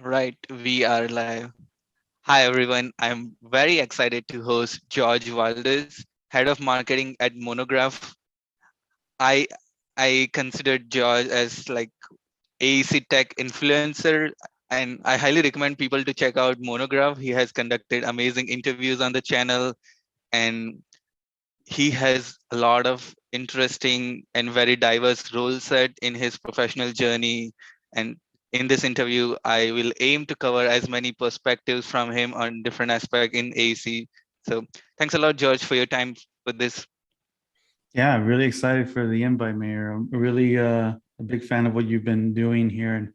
Right, we are live. Hi everyone, I'm very excited to host George Valdes, head of marketing at Monograph. I I consider George as like AEC tech influencer, and I highly recommend people to check out Monograph. He has conducted amazing interviews on the channel, and he has a lot of interesting and very diverse role set in his professional journey. And in this interview, I will aim to cover as many perspectives from him on different aspects in AC. So thanks a lot, George, for your time with this. Yeah, really excited for the invite, Mayor. I'm really a big fan of what you've been doing here and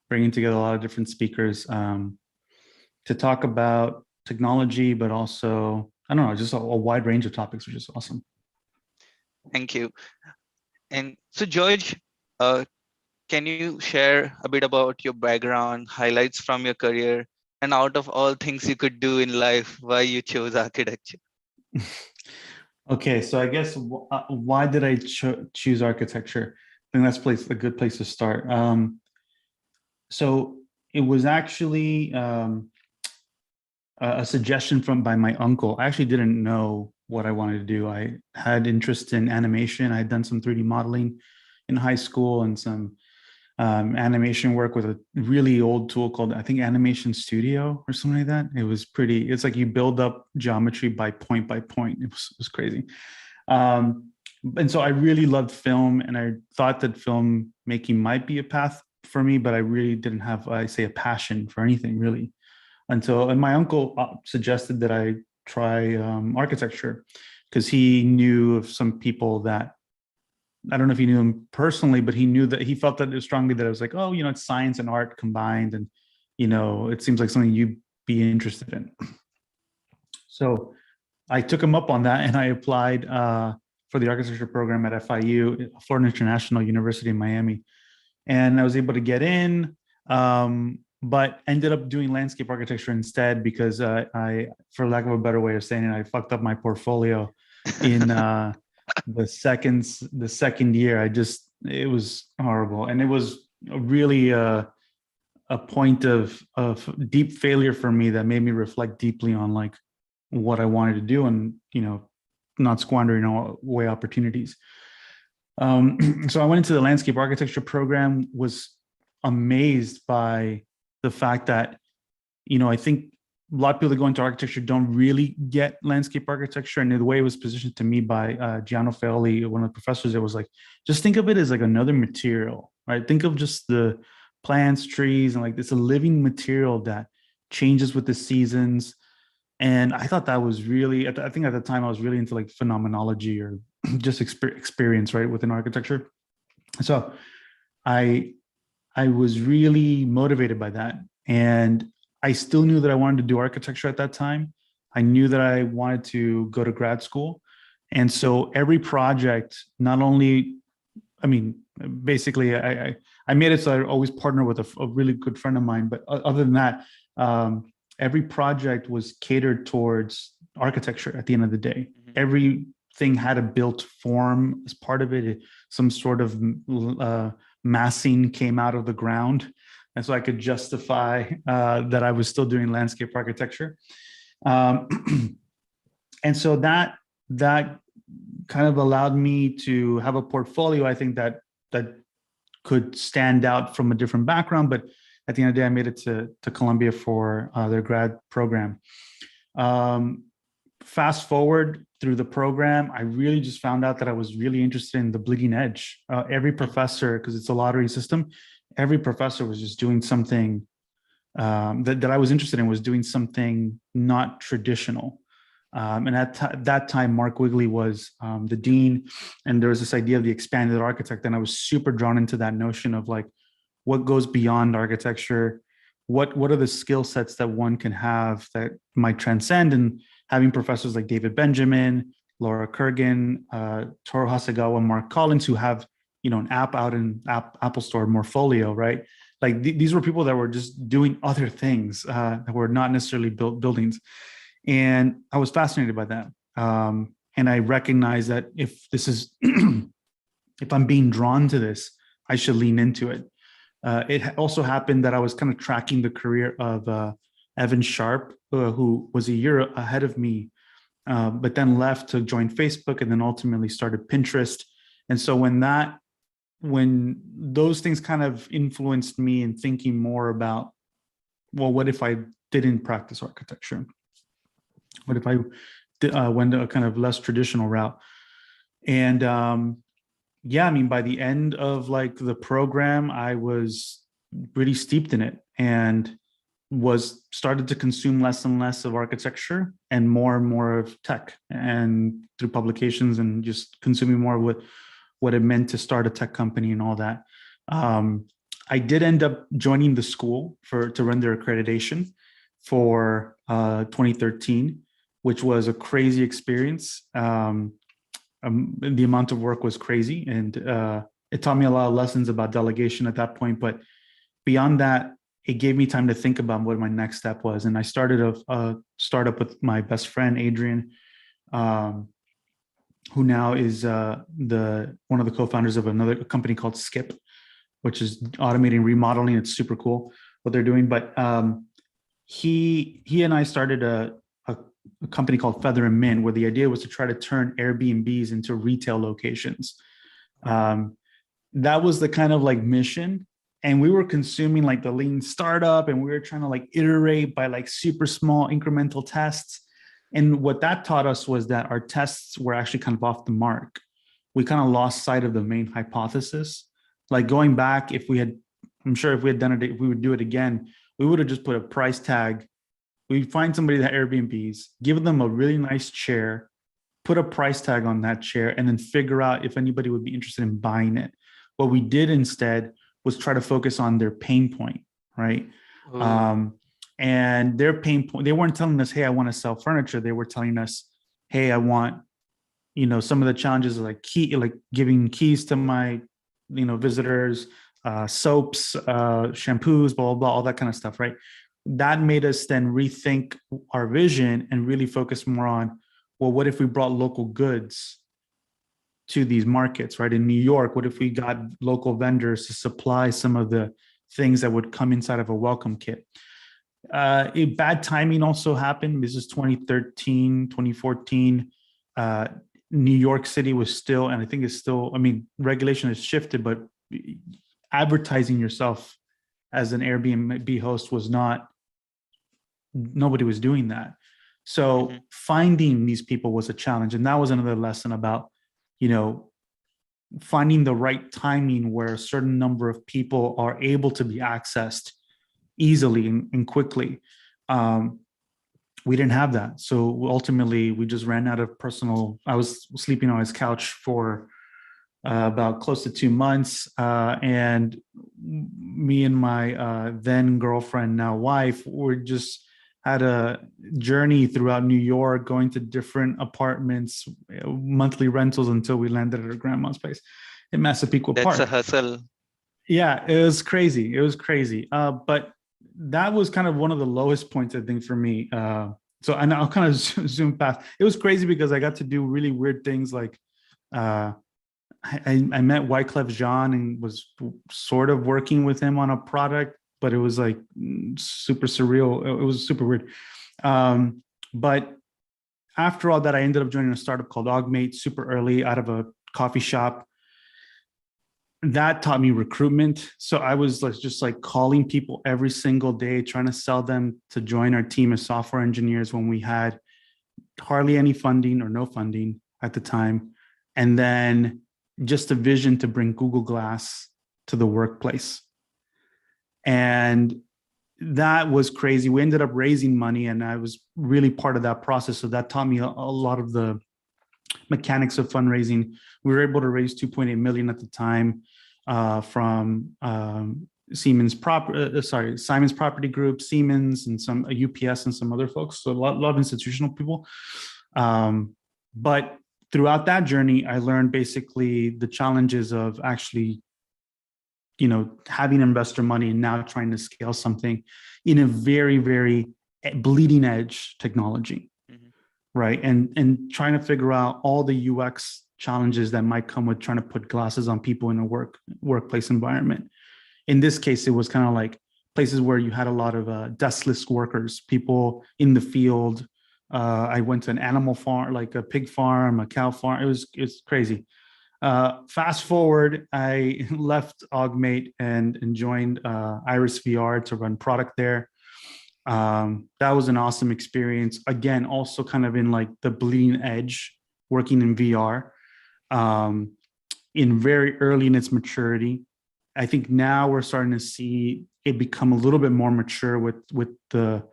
bringing together a lot of different speakers to talk about technology, but also, I don't know, just a wide range of topics, which is awesome. Thank you. And so, George, uh, can you share a bit about your background, highlights from your career, and out of all things you could do in life, why you chose architecture? Okay, so I guess why did I choose architecture? I think that's a good place to start. So it was actually a suggestion from by my uncle. I actually didn't know what I wanted to do. I had interest in animation. I had done some 3D modeling in high school and some animation work with a really old tool called, I think, Animation Studio or something like that. It was pretty, it's like you build up geometry by point by point. It was crazy. And so I really loved film, and I thought that film making might be a path for me, but I really didn't have, I say, a passion for anything really until, and my uncle suggested that I try architecture because he knew of some people that, I don't know if he knew him personally, but he knew that he felt that strongly that it was like, oh, it's science and art combined. And, it seems like something you'd be interested in. So I took him up on that and I applied for the architecture program at FIU, Florida International University in Miami. And I was able to get in, but ended up doing landscape architecture instead because I, for lack of a better way of saying it, I fucked up my portfolio in the second year. It was horrible, and it was really a point of deep failure for me that made me reflect deeply on like what I wanted to do, and not squandering away opportunities. So I went into the landscape architecture program, was amazed by the fact that, I think a lot of people that go into architecture don't really get landscape architecture. And the way it was positioned to me by Gianno Feoli, one of the professors, it was like, just think of it as like another material, right? Think of just the plants, trees, and like it's a living material that changes with the seasons. And I thought that was really, I think at the time I was really into like phenomenology or just experience, right, within architecture. So I I was really motivated by that. And I still knew that I wanted to do architecture at that time. I knew that I wanted to go to grad school. And so every project, not only, I mean, basically, I made it so I always partner with a really good friend of mine. But other than that, every project was catered towards architecture at the end of the day. Mhm. Everything had a built form as part of it. Some sort of massing came out of the ground. And so I could justify that I was still doing landscape architecture. Um, and so that kind of allowed me to have a portfolio, I think, that could stand out from a different background. But at the end of the day, I made it to Columbia for their grad program. Fast forward through the program, I really just found out that I was really interested in the bleeding edge. Every professor, because it's a lottery system, every professor was just doing something that I was interested in, was doing something not traditional. And at that time, Mark Wigley was the dean, and there was this idea of the expanded architect. And I was super drawn into that notion of like, what goes beyond architecture? What are the skill sets that one can have that might transcend? And having professors like David Benjamin, Laura Kurgan, Toru Hasegawa, Mark Collins, who have an app out in Apple Store, Morpholio, right? Like these were people that were just doing other things that were not necessarily buildings. And I was fascinated by that. And I recognized that if this is, if I'm being drawn to this, I should lean into it. It also happened that I was kind of tracking the career of Evan Sharp, who was a year ahead of me, but then left to join Facebook and then ultimately started Pinterest. And so when those things kind of influenced me in thinking more about, well, what if I didn't practice architecture? What if I went a kind of less traditional route? And yeah, I mean, by the end of like the program, I was really steeped in it and was started to consume less and less of architecture and more of tech, and through publications and just consuming more of what it meant to start a tech company and all that. I did end up joining the school to run their accreditation for 2013, which was a crazy experience. The amount of work was crazy, and it taught me a lot of lessons about delegation at that point. But beyond that, it gave me time to think about what my next step was. And I started a startup with my best friend, Adrian, who now is one of the co-founders of another company called Skip, which is automating remodeling. It's super cool what they're doing. But he and I started a company called Feather and Mint, where the idea was to try to turn Airbnbs into retail locations. That was the kind of like mission. And we were consuming like the lean startup, and we were trying to like iterate by like super small incremental tests. And what that taught us was that our tests were actually kind of off the mark. We kind of lost sight of the main hypothesis. Like going back, I'm sure if we had done it, if we would do it again, we would have just put a price tag. We'd find somebody that Airbnbs, give them a really nice chair, put a price tag on that chair, and then figure out if anybody would be interested in buying it. What we did instead was try to focus on their pain point, right? And their pain point, they weren't telling us, hey, I want to sell furniture. They were telling us, hey, I want, some of the challenges like giving keys to my, visitors, soaps, shampoos, blah, blah, blah, all that kind of stuff, right? That made us then rethink our vision and really focus more on, well, what if we brought local goods to these markets, right? In New York, what if we got local vendors to supply some of the things that would come inside of a welcome kit? Bad timing also happened. This is 2013, 2014. New York City was still, and I think it's still, regulation has shifted, but advertising yourself as an Airbnb host nobody was doing that. So finding these people was a challenge. And that was another lesson about, finding the right timing where a certain number of people are able to be accessed easily and quickly. We didn't have that. So ultimately we just ran out of I was sleeping on his couch for about close to 2 months. And me and my then girlfriend, now wife, were just had a journey throughout New York, going to different apartments, monthly rentals, until we landed at her grandma's place in Massapequa Park. That's a hustle. Yeah, it was crazy. But that was kind of one of the lowest points, I think, for me. And I'll kind of zoom past. It was crazy because I got to do really weird things. Like I met Wyclef Jean and was sort of working with him on a product, but it was like super surreal. It was super weird. But after all that, I ended up joining a startup called Augmate super early out of a coffee shop. That taught me recruitment. So I was just calling people every single day, trying to sell them to join our team as software engineers when we had hardly any funding or no funding at the time. And then just a vision to bring Google Glass to the workplace. And that was crazy. We ended up raising money, and I was really part of that process. So that taught me a lot of the mechanics of fundraising. We were able to raise 2.8 million at the time from Siemens Property Group, Siemens, and some UPS and some other folks. So a lot of institutional people. But throughout that journey, I learned basically the challenges of actually, having investor money and now trying to scale something in a very, very bleeding edge technology. Right. And trying to figure out all the UX challenges that might come with trying to put glasses on people in a workplace environment. In this case, it was kind of like places where you had a lot of deskless workers, people in the field. I went to an animal farm, like a pig farm, a cow farm. It's crazy. Fast forward, I left Augmate and joined Iris VR to run product there. That was an awesome experience. Again, also kind of in like the bleeding edge, working in VR, um, in very early in its maturity. I think now we're starting to see it become a little bit more mature with the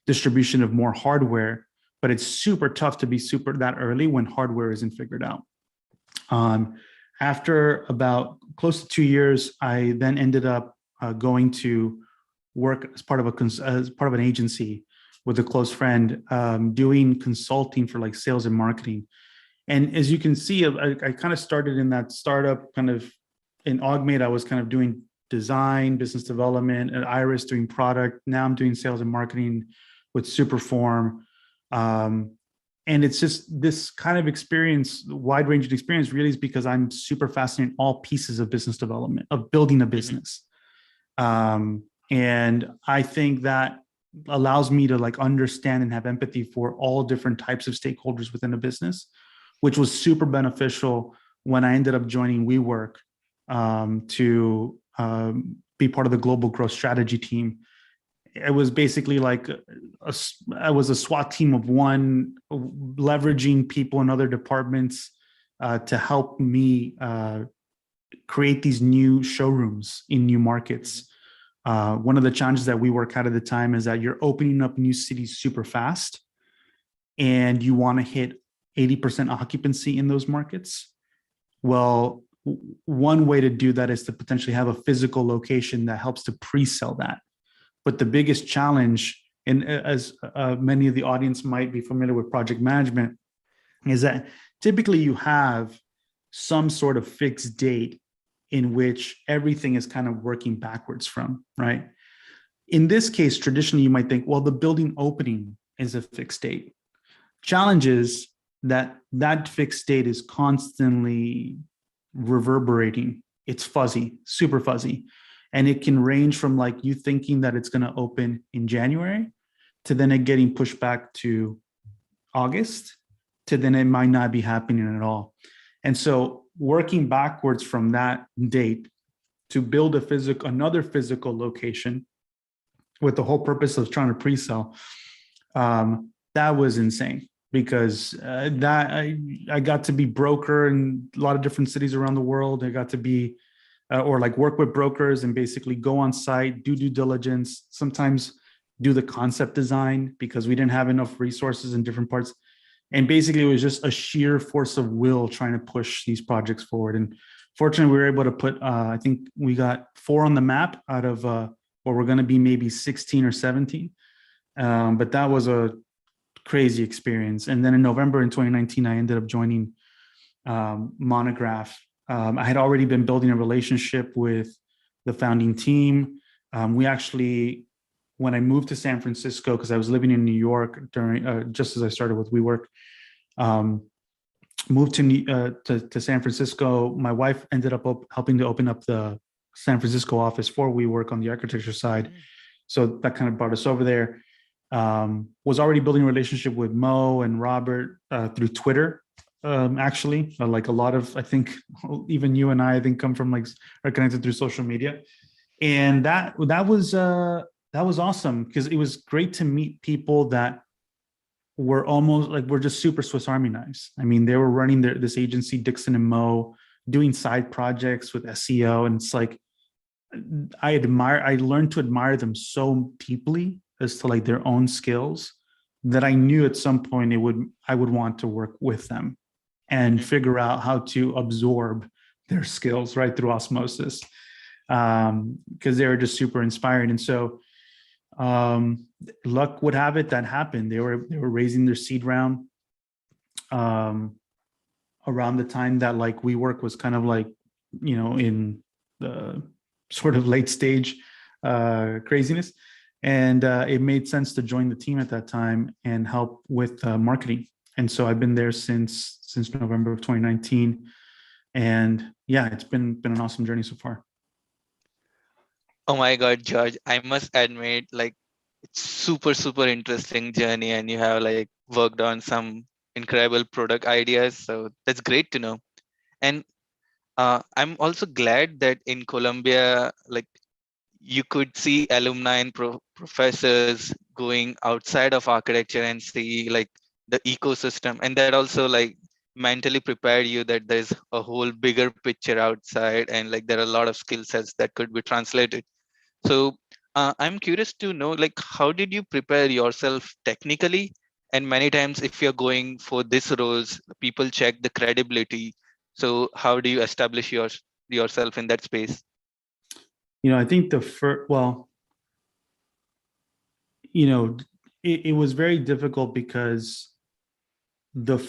distribution of more hardware, but it's super tough to be super that early when hardware isn't figured out. Um, After about close to 2 years, I then ended up going to work as part of an agency with a close friend, doing consulting for like sales and marketing. And as you can see, I kind of started in that startup kind of in Augmate. I was kind of doing design, business development, at Iris doing product. Now I'm doing sales and marketing with Superform. And it's just this kind of experience, wide ranging experience, really is because I'm super fascinated in all pieces of business development, of building a business. And I think that allows me to like understand and have empathy for all different types of stakeholders within a business, which was super beneficial when I ended up joining WeWork to be part of the global growth strategy team. It was basically like I was a SWAT team of one, leveraging people in other departments to help me create these new showrooms in new markets. One of the challenges that WeWork had at the time is that you're opening up new cities super fast, and you want to hit 80% occupancy in those markets. Well, one way to do that is to potentially have a physical location that helps to pre-sell that. But the biggest challenge, and as many of the audience might be familiar with project management, is that typically you have some sort of fixed date in which everything is kind of working backwards from, right? In this case, traditionally, you might think, well, the building opening is a fixed date. Challenge is that that fixed date is constantly reverberating. It's fuzzy, super fuzzy. And it can range from like you thinking that it's going to open in January to then it getting pushed back to August to then it might not be happening at all. And so working backwards from that date to build another physical location with the whole purpose of trying to pre-sell, that was insane because I got to be broker in a lot of different cities around the world. I got to be or like work with brokers and basically go on site, do due diligence, sometimes do the concept design because we didn't have enough resources in different parts. And basically it was just a sheer force of will trying to push these projects forward. And fortunately we were able to put, I think we got 4 on the map out of what we're going to be maybe 16 or 17. But that was a crazy experience. And then in November in 2019, I ended up joining Monograph. I had already been building a relationship with the founding team. We actually, when I moved to San Francisco, because I was living in New York during just as I started with WeWork, moved to San Francisco. My wife ended up helping to open up the San Francisco office for WeWork on the architecture side. So that kind of brought us over there. Was already building a relationship with Mo and Robert through Twitter. Actually, like a lot of, I think even you and I think come from like are connected through social media, and that was awesome because it was great to meet people that were almost like we're just super Swiss Army knives. I mean, they were running this agency, Dixon and Mo, doing side projects with SEO, and it's like I learned to admire them so deeply as to like their own skills that I knew at some point I would want to work with them and figure out how to absorb their skills right through osmosis, because they were just super inspiring. And so luck would have it that happened. They were raising their seed round around the time that like WeWork was kind of like, in the sort of late stage craziness. And it made sense to join the team at that time and help with marketing. And so I've been there since November of 2019. And yeah, it's been an awesome journey so far. Oh my God, George, I must admit, like, it's super interesting journey, and you have like worked on some incredible product ideas. So that's great to know. And I'm also glad that in Colombia, like, you could see alumni and professors going outside of architecture and see like the ecosystem, and that also like mentally prepared you that there's a whole bigger picture outside, and like there are a lot of skill sets that could be translated. So I'm curious to know, like, how did you prepare yourself technically? And many times, if you're going for this roles, people check the credibility. So how do you establish yourself in that space? I think the first, well, it was very difficult because the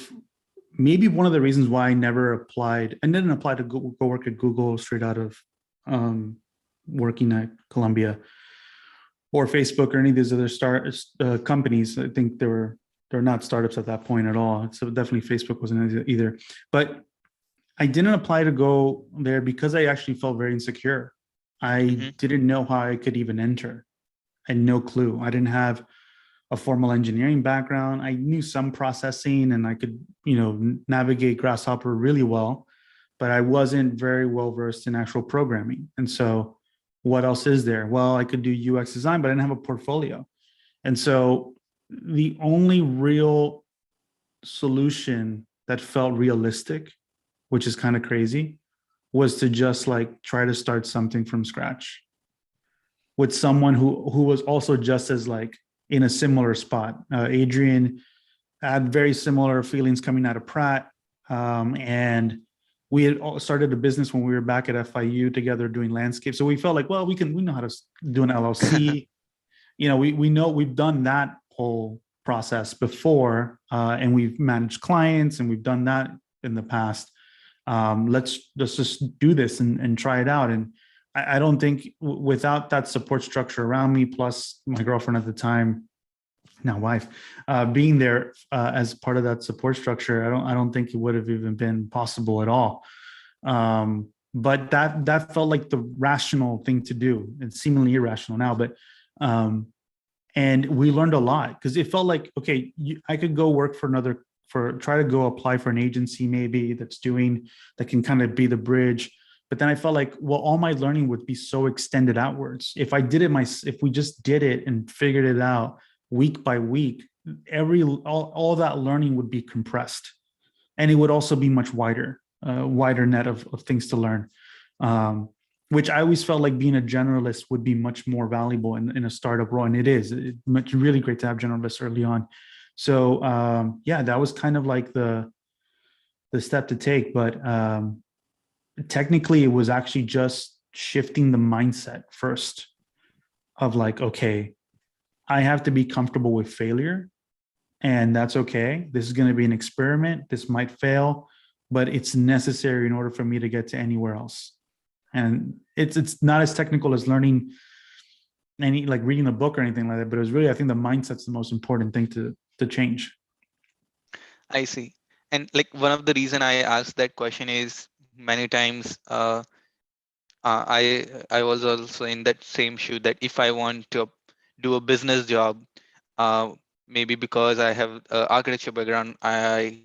maybe one of the reasons why I never applied and didn't apply to go work at Google straight out of um, working at Columbia or Facebook or any of these other companies. I think they're not startups at that point at all. So definitely Facebook wasn't either. But I didn't apply to go there because I actually felt very insecure. I Hmm. didn't know how I could even enter. I had no clue. I didn't have a formal engineering background. I knew some processing and I could, navigate Grasshopper really well, but I wasn't very well versed in actual programming. And so, what else is there? Well, I could do UX design, but I didn't have a portfolio. And so, the only real solution that felt realistic, which is kind of crazy, was to just like try to start something from scratch with someone who was also just as like in a similar spot. Adrian had very similar feelings coming out of Pratt, and we had started a business when we were back at FIU together doing landscape. So we felt like, well, we know how to do an LLC. We know we've done that whole process before, and we've managed clients and we've done that in the past. Let's just do this and try it out. And I don't think without that support structure around me, plus my girlfriend at the time, now wife, being there as part of that support structure, I don't think it would have even been possible at all. But that felt like the rational thing to do. It's seemingly irrational now, but um, and we learned a lot because it felt like, okay, I could go work for try to go apply for an agency maybe that can kind of be the bridge. But then I felt like, well, all my learning would be so extended outwards if if we just did it and figured it out week by week. All that learning would be compressed, and it would also be much wider net of things to learn. um, which I always felt like being a generalist would be much more valuable in a startup role. And it is. It's really great to have generalists early on. So yeah, that was kind of like the step to take. But technically, it was actually just shifting the mindset first of like, okay, I have to be comfortable with failure, and that's okay. This is going to be an experiment. This might fail, but it's necessary in order for me to get to anywhere else. And it's not as technical as learning any like reading a book or anything like that, but it was really, I think the mindset's the most important thing to change. I see. And like one of the reason I asked that question is many times I was also in that same shoe that if I want to do a business job, uh, maybe because I have architecture background, I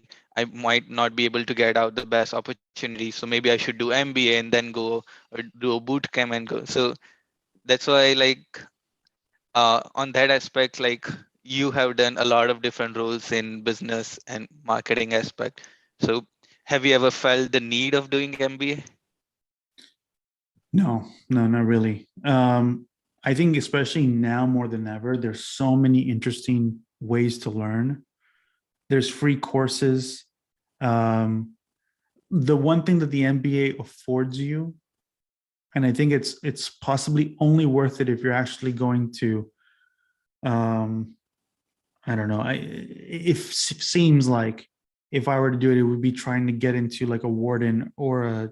might not be able to get out the best opportunity. So maybe I should do MBA and then go or do a boot camp and go. So that's why like on that aspect, like you have done a lot of different roles in business and marketing aspect. So have you ever felt the need of doing MBA? No, no, not really. I think especially now more than ever, there's so many interesting ways to learn. There's free courses. Um, the one thing that the MBA affords you, and I think it's possibly only worth it if you're actually going to um, I don't know. If seems like if I were to do it, it would be trying to get into like a Wharton or a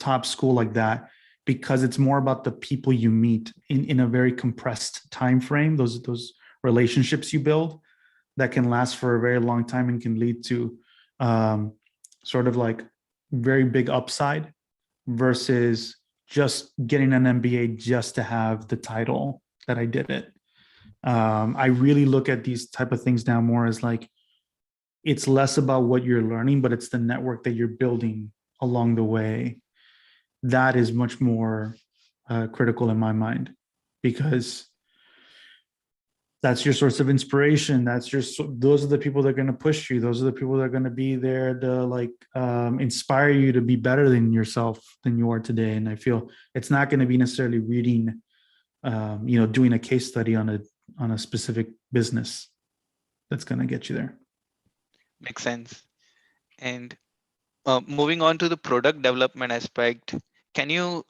top school like that, because it's more about the people you meet in a very compressed time frame. Those relationships you build that can last for a very long time and can lead to um, sort of like very big upside versus just getting an MBA just to have the title that I did it. I really look at these type of things now more as like, it's less about what you're learning, but it's the network that you're building along the way. That is much more critical in my mind, because that's your source of inspiration. Those are the people that are going to push you. Those are the people that are going to be there to like inspire you to be better than yourself than you are today. And I feel it's not going to be necessarily reading, doing a case study on a specific business that's going to get you there. Makes sense. And moving on to the product development aspect, can you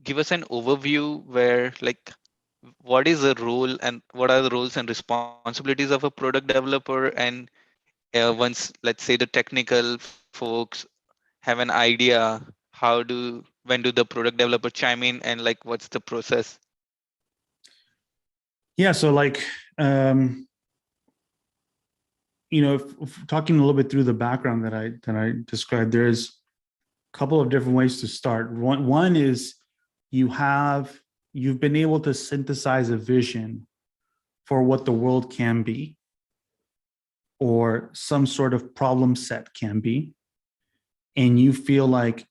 give us an overview where like what is the role and what are the roles and responsibilities of a product developer? And once, let's say, the technical folks have an idea, when do the product developer chime in, and like what's the process? Yeah. So like, if talking a little bit through the background that I described, there's a couple of different ways to start. One is you've been able to synthesize a vision for what the world can be, or some sort of problem set can be, and you feel like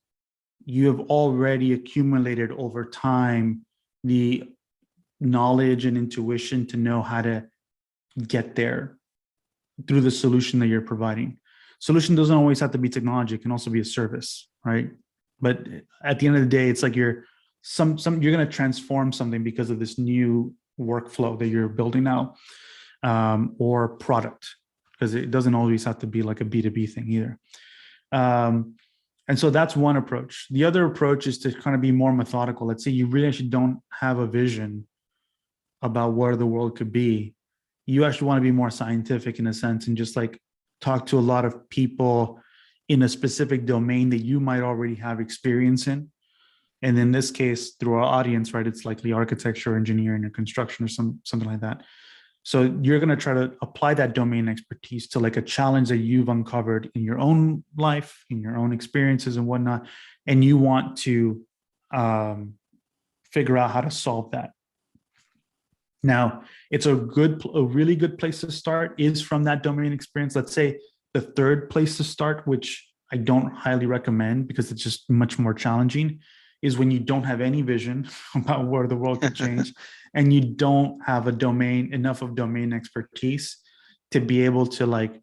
you have already accumulated over time the knowledge and intuition to know how to get there through the solution that you're providing. Solution doesn't always have to be technology, it can also be a service, right? But at the end of the day, it's like you're going to transform something because of this new workflow that you're building out, or product, because it doesn't always have to be like a B2B thing either. And so that's one approach. The other approach is to kind of be more methodical. Let's say you really actually don't have a vision about where the world could be. You actually want to be more scientific in a sense and just like talk to a lot of people in a specific domain that you might already have experience in. And in this case, through our audience, right, it's likely architecture, engineering, or construction, or something like that. So you're going to try to apply that domain expertise to like a challenge that you've uncovered in your own life, in your own experiences and whatnot. And you want to figure out how to solve that. Now, it's a really good place to start is from that domain experience. Let's say the third place to start, which I don't highly recommend because it's just much more challenging, is when you don't have any vision about where the world could change and you don't have enough of domain expertise to be able to like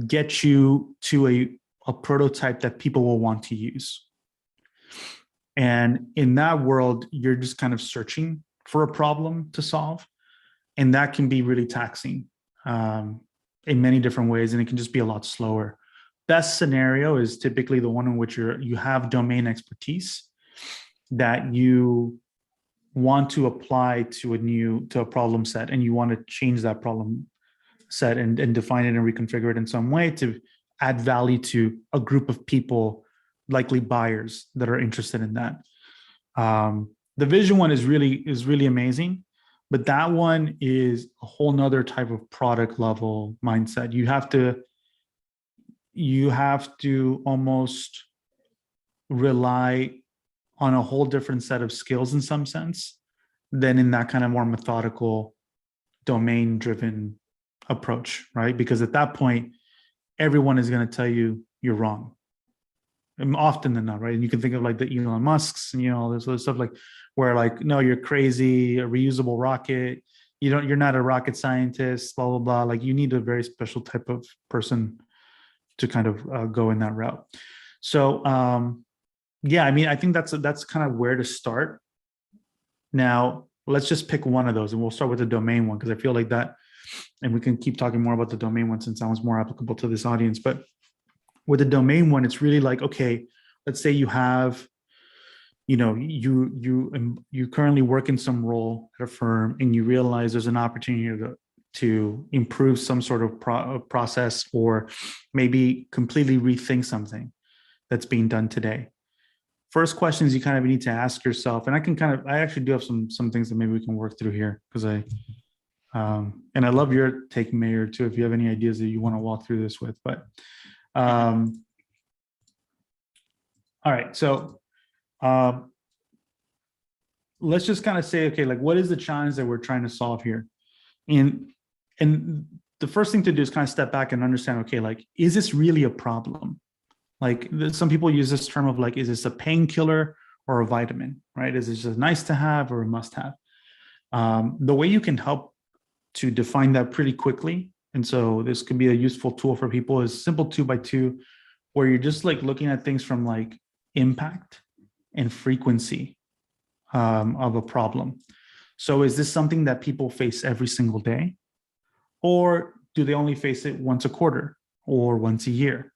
get you to a prototype that people will want to use. And in that world, you're just kind of searching for a problem to solve. And that can be really taxing in many different ways. And it can just be a lot slower. Best scenario is typically the one in which you have domain expertise that you want to apply to a problem set, and you want to change that problem set and define it and reconfigure it in some way to add value to a group of people, likely buyers that are interested in that. The vision one is really amazing, but that one is a whole nother type of product level mindset. You have to almost rely on a whole different set of skills in some sense than in that kind of more methodical, domain driven approach, right? Because at that point, everyone is going to tell you you're wrong. And often than not, right? And you can think of like the Elon Musks and all this other stuff, like where like, no, you're crazy, a reusable rocket, you're not a rocket scientist, blah blah blah. Like you need a very special type of person to kind of go in that route. So yeah, I mean, I think that's kind of where to start. Now let's just pick one of those, and we'll start with the domain one because I feel like that, and we can keep talking more about the domain one since that one's more applicable to this audience. But with the domain one, it's really like, okay, let's say you have, you currently work in some role at a firm, and you realize there's an opportunity to improve some sort of process, or maybe completely rethink something that's being done today. First questions you kind of need to ask yourself, and I actually do have some things that maybe we can work through here because and I love your take, Mayor, too, if you have any ideas that you want to walk through this with. But all right, so Uh, let's just kind of say, okay, like what is the challenge that we're trying to solve here? And the first thing to do is kind of step back and understand, okay, like, is this really a problem? Like some people use this term of like, is this a painkiller or a vitamin, right? Is this just nice to have or a must have? The way you can help to define that pretty quickly, and so this could be a useful tool for people, is simple 2x2, where you're just like looking at things from like impact and frequency of a problem. So is this something that people face every single day? Or do they only face it once a quarter or once a year?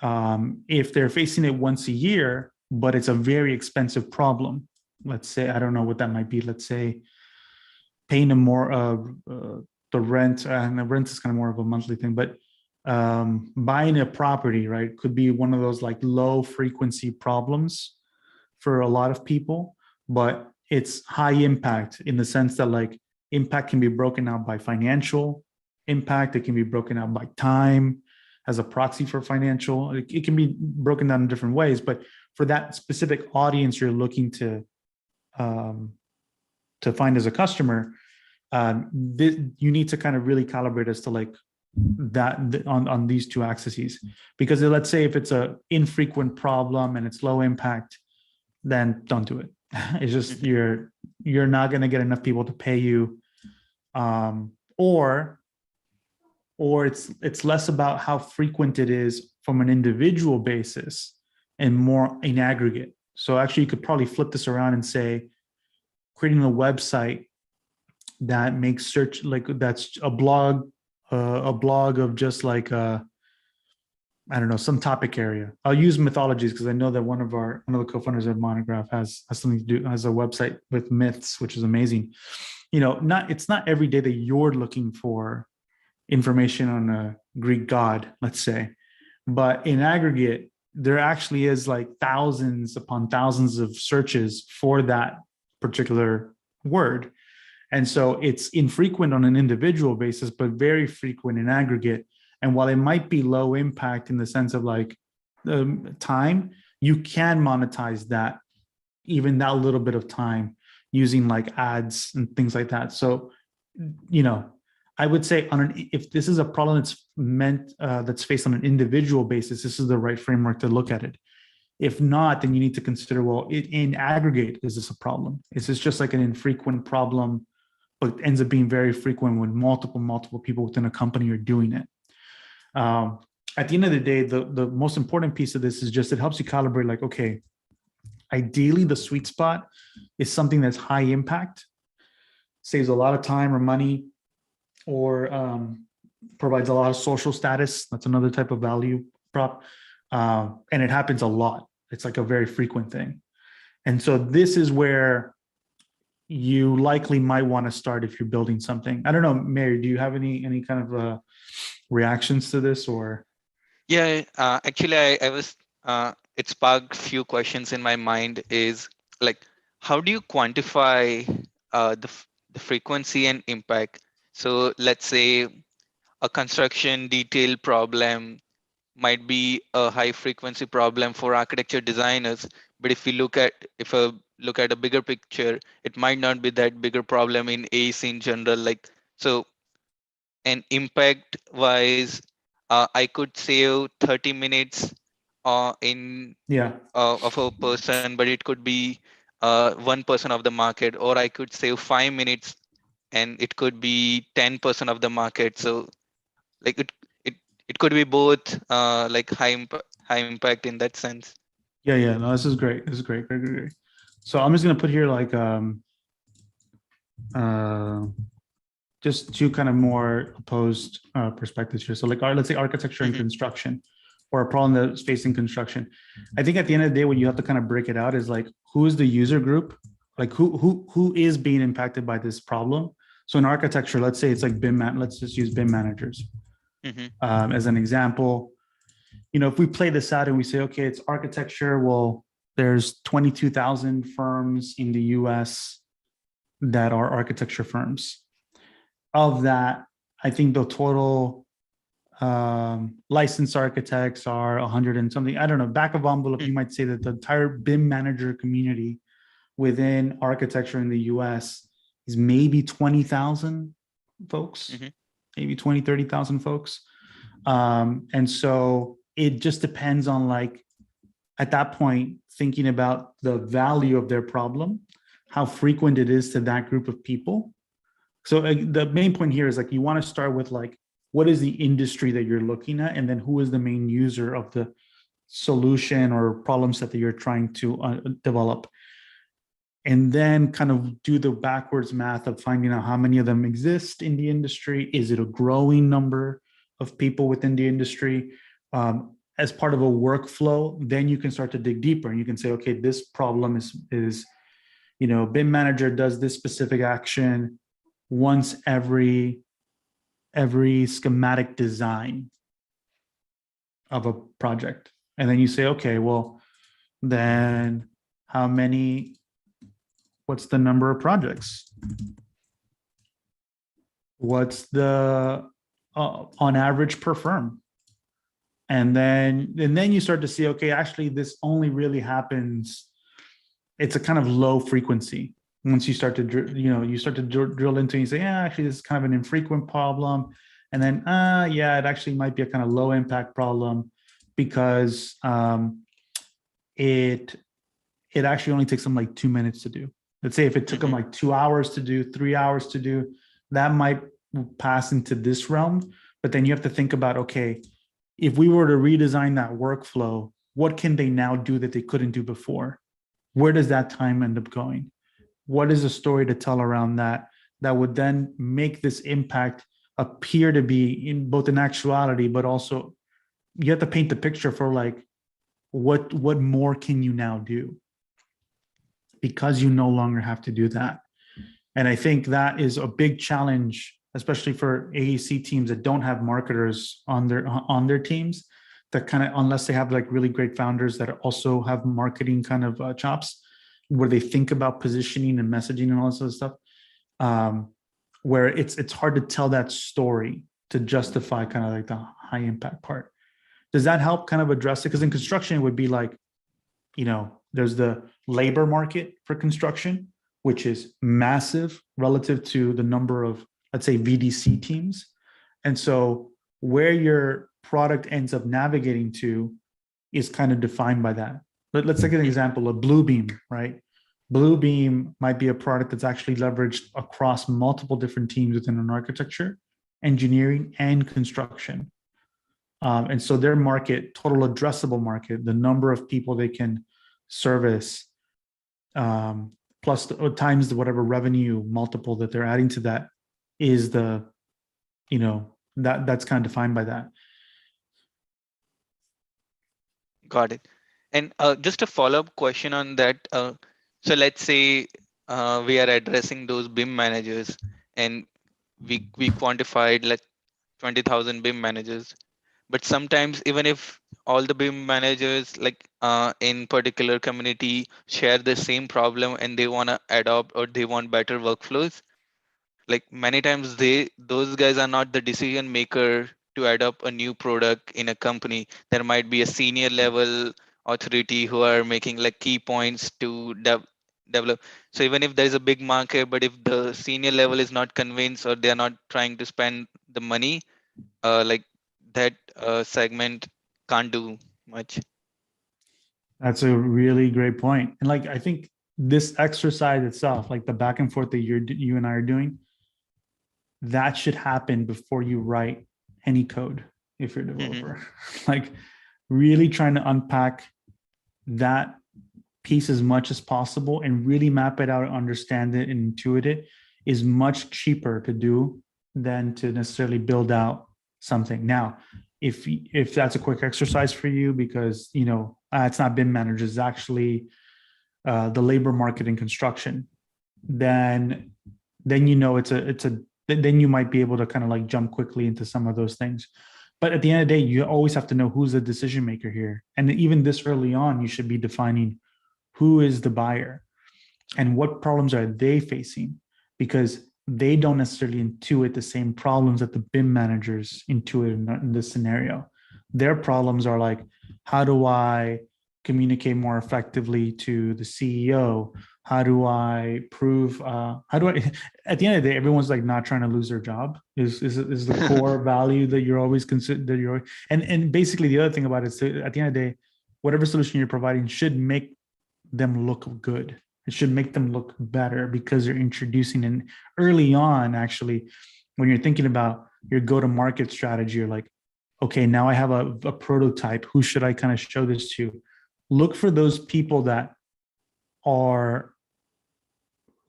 If they're facing it once a year, but it's a very expensive problem, let's say, I don't know what that might be. Let's say paying a more the rent, and the rent is kind of more of a monthly thing, but buying a property, right, could be one of those like low frequency problems for a lot of people, but it's high impact in the sense that like impact can be broken out by financial impact. It can be broken out by time as a proxy for financial. It can be broken down in different ways, but for that specific audience you're looking to find as a customer, you need to kind of really calibrate as to like that on these two axes. Because let's say if it's a infrequent problem and it's low impact, then don't do it. It's just you're not going to get enough people to pay you, or it's less about how frequent it is from an individual basis and more in aggregate. So actually you could probably flip this around and say creating a website that makes search, like that's a blog of just like I don't know, some topic area. I'll use mythologies because I know that one of the co-founders of Monograph has something to do, has a website with myths, which is amazing. You know, it's not every day that you're looking for information on a Greek god, let's say, but in aggregate, there actually is like thousands upon thousands of searches for that particular word. And so it's infrequent on an individual basis, but very frequent in aggregate. And while it might be low impact in the sense of like time, you can monetize that, even that little bit of time, using like ads and things like that. So, you know, I would say if this is a problem that's faced on an individual basis, this is the right framework to look at it. If not, then you need to consider, well, in aggregate, is this a problem? Is this just like an infrequent problem, but ends up being very frequent when multiple people within a company are doing it? At the end of the day, the most important piece of this is just it helps you calibrate, like, okay, ideally the sweet spot is something that's high impact, saves a lot of time or money, or provides a lot of social status. That's another type of value prop. And it happens a lot. It's like a very frequent thing. And so this is where you likely might want to start if you're building something. I don't know, Mary, do you have any kind of reactions to this? Or Yeah, actually, I was it sparked few questions in my mind. Is like, how do you quantify the frequency and impact? So let's say a construction detail problem might be a high frequency problem for architecture designers, but if I look at a bigger picture, it might not be that bigger problem in AEC in general. Like, so, and impact wise, I could save 30 minutes in yeah, of a person, but it could be 1% of the market, or I could save 5 minutes and it could be 10% of the market. So like it it could be both like high impact in that sense. yeah. No, this is great. This is great. So I'm just gonna put here like uh, just two kind of more opposed perspectives here. So like, let's say architecture and Hmm. construction, or a problem that's facing construction. I think at the end of the day, what you have to kind of break it out is like, who is the user group? Like who is being impacted by this problem? So in architecture, let's say it's like let's just use BIM managers Hmm. as an example. You know, if we play this out and we say, okay, it's architecture, well, there's 22,000 firms in the US that are architecture firms. Of that, I think the total licensed architects are 100 and something. I don't know. Back of envelope, you might say that the entire BIM manager community within architecture in the US is maybe 20,000 folks, Mm-hmm. maybe 20, 30,000 folks. And so it just depends on, like, at that point, thinking about the value of their problem, how frequent it is to that group of people. So the main point here is, like, you want to start with, like, what is the industry that you're looking at, and then who is the main user of the solution or problem set that you're trying to develop, and then kind of do the backwards math of finding out how many of them exist in the industry. Is it a growing number of people within the industry? As part of a workflow, then you can start to dig deeper, and you can say, okay, this problem is BIM manager does this specific action once every schematic design of a project. And then you say, okay, well, then what's the number of projects? What's the on average per firm? And then you start to see, okay, actually this only really happens, it's a kind of low frequency. Once you start to drill into it, you say, yeah, actually this is kind of an infrequent problem. And then yeah, it actually might be a kind of low impact problem, because it actually only takes them like 2 minutes to do. Let's say if it took them like 2 hours to do, 3 hours to do, that might pass into this realm. But then you have to think about, okay, if we were to redesign that workflow, what can they now do that they couldn't do before? Where does that time end up going? What is a story to tell around that would then make this impact appear to be in both in actuality, but also you have to paint the picture for, like, what more can you now do, because you no longer have to do that. And I think that is a big challenge, especially for AEC teams that don't have marketers on their teams, that kind of, unless they have like really great founders that also have marketing kind of chops, where they think about positioning and messaging and all this other stuff, where it's hard to tell that story to justify kind of like the high impact part. Does that help kind of address it? Because in construction, it would be like, there's the labor market for construction, which is massive relative to the number of, let's say, VDC teams. And so where your product ends up navigating to is kind of defined by that. Let's take an example of Bluebeam, right? Bluebeam might be a product that's actually leveraged across multiple different teams within an architecture, engineering, and construction. And so their market, total addressable market, the number of people they can service, plus times whatever revenue multiple that they're adding to that, is that's kind of defined by that. Got it. And just a follow-up question on that. So let's say we are addressing those BIM managers, and we quantified like 20,000 BIM managers. But sometimes even if all the BIM managers like in particular community share the same problem and they want to adopt or they want better workflows, like many times those guys are not the decision maker to adopt a new product in a company. There might be a senior level authority who are making like key points to develop. So even if there is a big market, but if the senior level is not convinced or they are not trying to spend the money, like that segment can't do much. That's a really great point. And like, I think this exercise itself, like the back and forth that you and I are doing, that should happen before you write any code if you're a developer. Like, really trying to unpack that piece as much as possible and really map it out, understand it, and intuit it is much cheaper to do than to necessarily build out something. Now, if that's a quick exercise for you, because it's not BIM managers, it's actually the labor market in construction, then then you might be able to kind of like jump quickly into some of those things. But at the end of the day, you always have to know who's the decision maker here. And even this early on, you should be defining who is the buyer and what problems are they facing. Because they don't necessarily intuit the same problems that the BIM managers intuit in this scenario. Their problems are like, how do I communicate more effectively to the CEO? How do I prove? How do I? At the end of the day, everyone's like not trying to lose their job. Is the core value that you're always consider that you're and basically the other thing about it is at the end of the day, whatever solution you're providing should make them look good. It should make them look better because you're introducing an early on, actually, when you're thinking about your go-to-market strategy, you're like, okay, now I have a prototype. Who should I kind of show this to? Look for those people that are,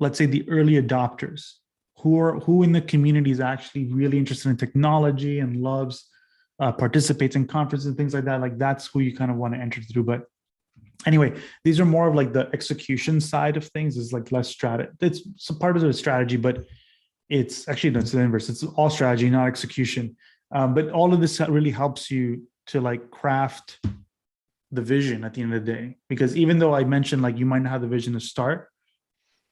let's say, the early adopters, who in the community is actually really interested in technology and loves participates in conferences and things like that. Like that's who you kind of want to enter through. But anyway, these are more of like the execution side of things, is like less strategy. It's some part of the strategy, but it's actually no, it's the inverse. It's all strategy, not execution. But all of this really helps you to like craft the vision at the end of the day. Because even though I mentioned like you might not have the vision to start,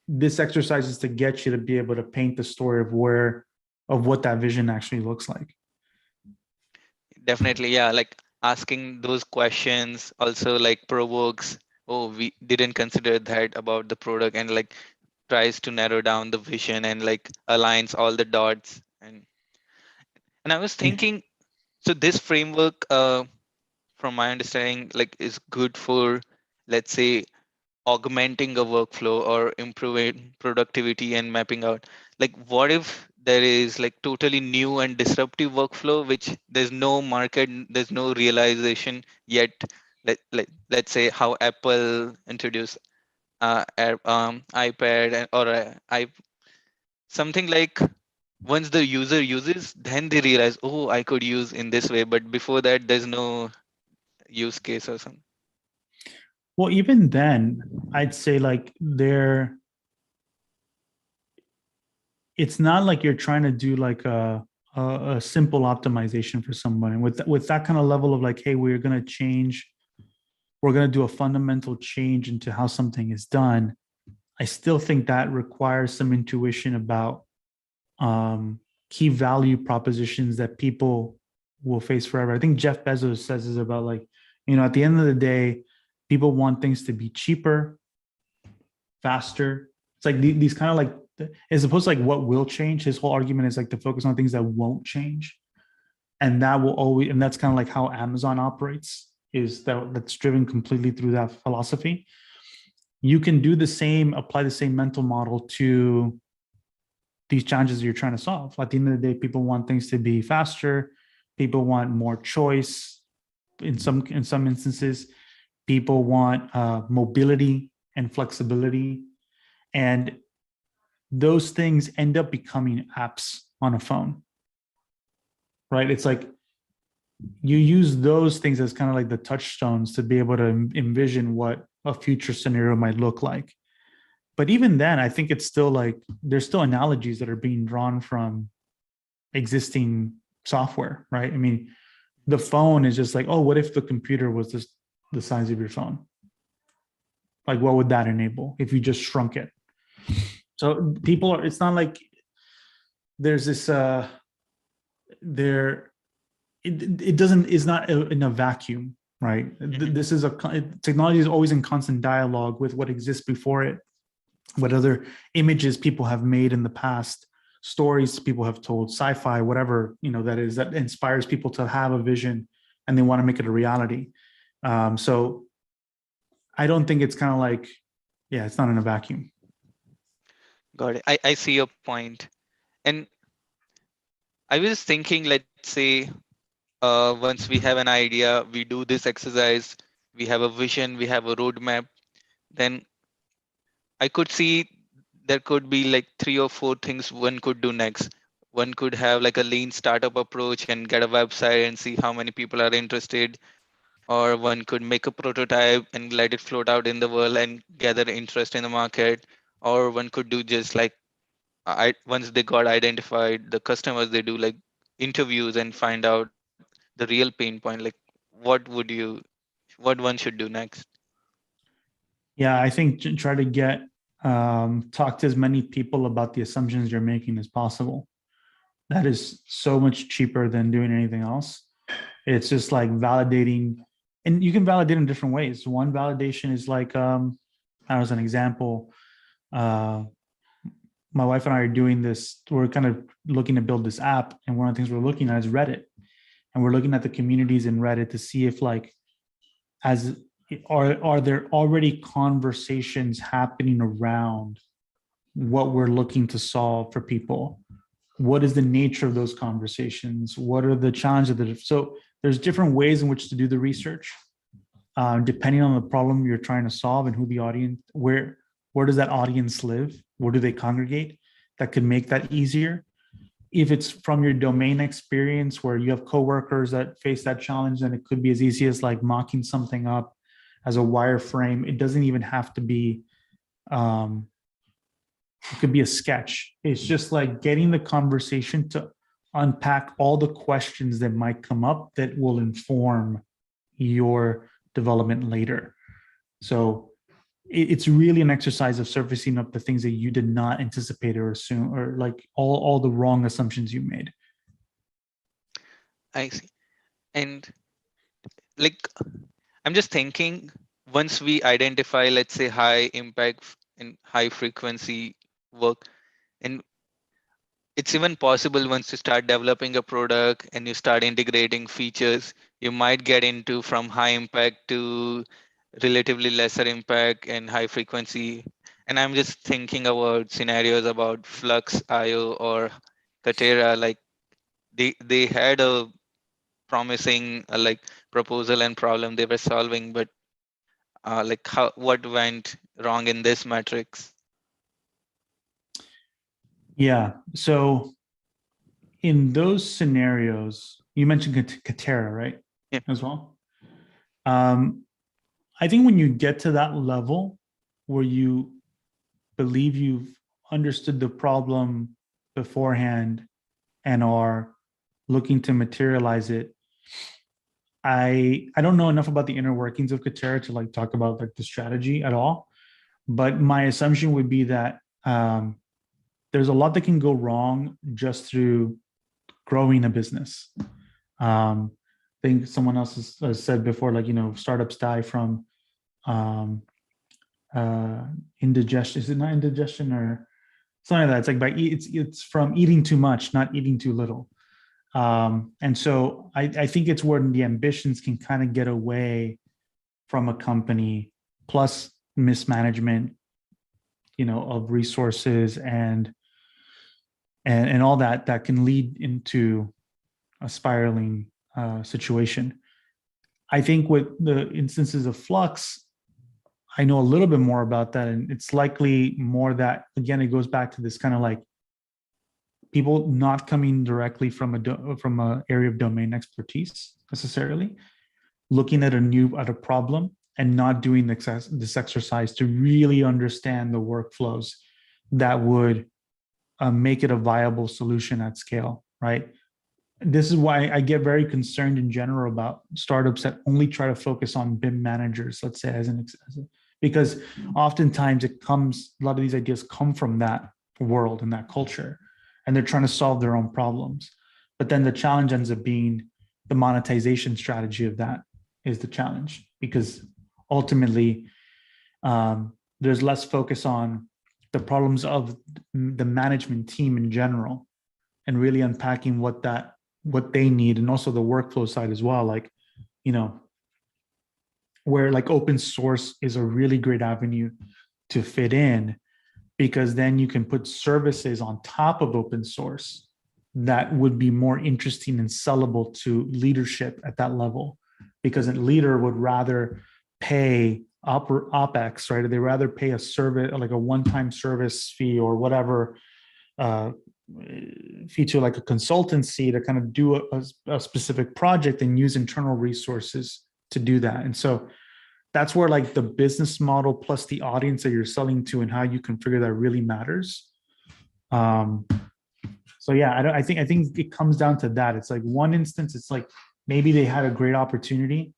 this exercise is to get you to be able to paint the story of what that vision actually looks like. Definitely, yeah. Like asking those questions also like provokes, oh, we didn't consider that about the product, and like tries to narrow down the vision and like aligns all the dots. And I was Yeah. thinking, so this framework, from my understanding, like is good for, let's say, augmenting a workflow or improving productivity and mapping out, like what if there is like totally new and disruptive workflow which there's no market, there's no realization yet. Let's say how Apple introduced iPad or something like, once the user uses, then they realize, oh, I could use in this way, but before that there's no use case or something. Well, even then, I'd say like it's not like you're trying to do like a simple optimization for someone with that kind of level of like, hey, we're going to do a fundamental change into how something is done. I still think that requires some intuition about key value propositions that people will face forever. I think Jeff Bezos says is about like, at the end of the day, people want things to be cheaper, faster. It's like these kind of like, as opposed to like what will change. His whole argument is like to focus on things that won't change, and that will always, and that's kind of like how Amazon operates. That's driven completely through that philosophy. You can do the same, apply the same mental model to these challenges you're trying to solve. At the end of the day, people want things to be faster. People want more choice. In some instances, people want mobility and flexibility, and those things end up becoming apps on a phone, right? It's like you use those things as kind of like the touchstones to be able to envision what a future scenario might look like. But even then, I think it's still like there's still analogies that are being drawn from existing software, right? I mean, the phone is just like, oh, what if the computer was just the size of your phone? Like, what would that enable if you just shrunk it? So people are, it's not like there's this, there, it doesn't, is not in a vacuum, right? Mhm. This is technology is always in constant dialogue with what exists before it, what other images people have made in the past, stories people have told, sci-fi, whatever, that is, that inspires people to have a vision and they want to make it a reality. So I don't think it's kind of like, yeah, it's not in a vacuum. Got it. I see your point. And I was thinking, let's say, once we have an idea, we do this exercise, we have a vision, we have a roadmap, then I could see there could be like three or four things one could do next. One could have like a lean startup approach and get a website and see how many people are interested. Or one could make a prototype and let it float out in the world and gather interest in the market. Or one could do just like, once they got identified, the customers, they do like interviews and find out the real pain point. Like, what one should do next? Yeah, I think try to get talk to as many people about the assumptions you're making as possible. That is so much cheaper than doing anything else. It's just like validating, and you can validate in different ways. One validation is like, as an example, uh, my wife and I are doing this. We're kind of looking to build this app, and one of the things we're looking at is Reddit, and we're looking at the communities in Reddit to see if like, as are there already conversations happening around what we're looking to solve for people? What is the nature of those conversations? What are the challenges that so there's different ways in which to do the research, depending on the problem you're trying to solve and who the audience, where does that audience live? Where do they congregate? That could make that easier. If it's from your domain experience where you have coworkers that face that challenge, then it could be as easy as like mocking something up as a wireframe. It doesn't even have to be, it could be a sketch. It's just like getting the conversation to unpack all the questions that might come up that will inform your development later. So it's really an exercise of surfacing up the things that you did not anticipate or assume, or like all the wrong assumptions you made. I see. And like, I'm just thinking, once we identify, let's say, high impact and high frequency work, and it's even possible once you start developing a product and you start integrating features, you might get into from high impact to relatively lesser impact and high frequency. And I'm just thinking about scenarios about Flux IO or Katera, like they had a promising like proposal and problem they were solving, but like what went wrong in this matrix? Yeah. So in those scenarios, you mentioned Katera, right? Yeah. As well. I think when you get to that level where you believe you've understood the problem beforehand and are looking to materialize it, I don't know enough about the inner workings of Katera to like talk about like the strategy at all. But my assumption would be that there's a lot that can go wrong just through growing a business. I think someone else has said before, like, startups die from indigestion. Is it not indigestion or something like that? It's like it's from eating too much, not eating too little. And so I think it's where the ambitions can kind of get away from a company, plus mismanagement, of resources and all that can lead into a spiraling situation. I think with the instances of Flux, I know a little bit more about that, and it's likely more that, again, it goes back to this kind of like people not coming directly from a area of domain expertise necessarily, looking at a problem and not doing this exercise to really understand the workflows that would make it a viable solution at scale, right? This is why I get very concerned in general about startups that only try to focus on BIM managers, let's say, because oftentimes a lot of these ideas come from that world and that culture, and they're trying to solve their own problems. But then the challenge ends up being the monetization strategy of that is the challenge, because ultimately there's less focus on the problems of the management team in general and really unpacking what they need, and also the workflow side as well. Like, where like open source is a really great avenue to fit in, because then you can put services on top of open source that would be more interesting and sellable to leadership at that level, because a leader would rather pay OpEx, right? They rather pay a service, like a one-time service fee or whatever, feature like a consultancy to kind of do a specific project and use internal resources to do that. And so that's where like the business model plus the audience that you're selling to and how you configure that really matters. So yeah, I think it comes down to that. It's like one instance, it's like maybe they had a great opportunity,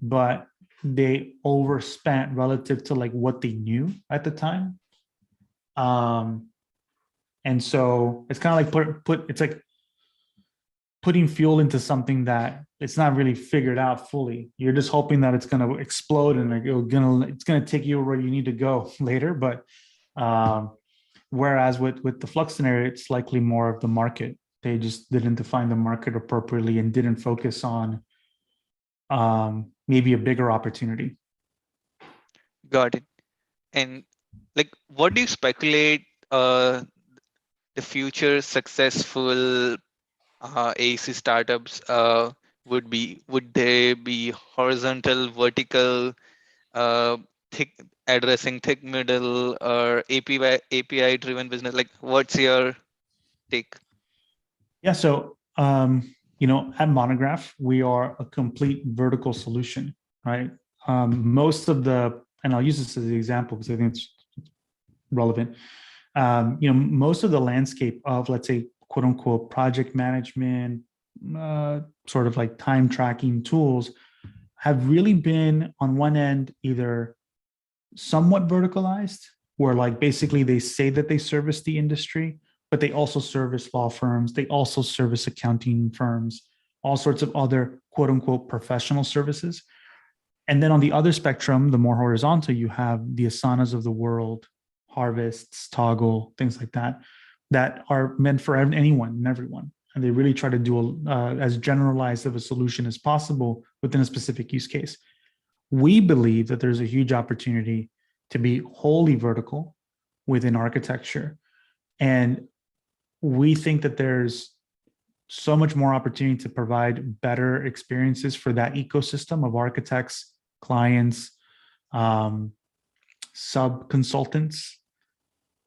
but they overspent relative to like what they knew at the time. Um, and so it's kind of like it's like putting fuel into something that it's not really figured out fully. You're just hoping that it's going to explode and like it's going to take you where you need to go later. But whereas with the flux scenario, it's likely more of the market. They just didn't define the market appropriately and didn't focus on maybe a bigger opportunity. Got it. And like, what do you speculate the future successful AEC startups would be? Would they be horizontal, vertical, uh, thick, addressing thick middle, or API driven business? Like, what's your take? Yeah. So, at Monograph, we are a complete vertical solution, right? Most of and I'll use this as an example because I think it's relevant. Most of the landscape of, let's say, quote unquote, project management, sort of like time tracking tools have really been on one end, either somewhat verticalized, where like basically they say that they service the industry, but they also service law firms, they also service accounting firms, all sorts of other quote unquote professional services. And then on the other spectrum, the more horizontal, you have the Asanas of the world, Harvests, Toggle, things like that, that are meant for anyone and everyone. And they really try to do as generalized of a solution as possible within a specific use case. We believe that there's a huge opportunity to be wholly vertical within architecture. And we think that there's so much more opportunity to provide better experiences for that ecosystem of architects, clients, sub consultants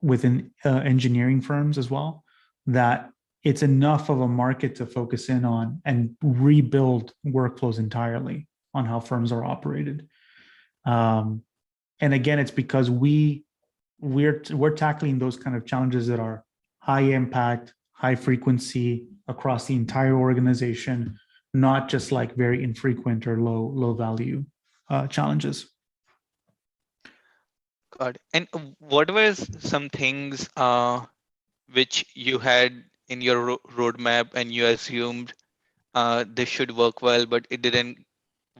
within engineering firms as well, that it's enough of a market to focus in on and rebuild workflows entirely on how firms are operated. And again, it's because we're tackling those kind of challenges that are high impact, high frequency across the entire organization, not just like very infrequent or low value challenges. Got it. And what were some things which you had in your roadmap and you assumed this should work well, but it didn't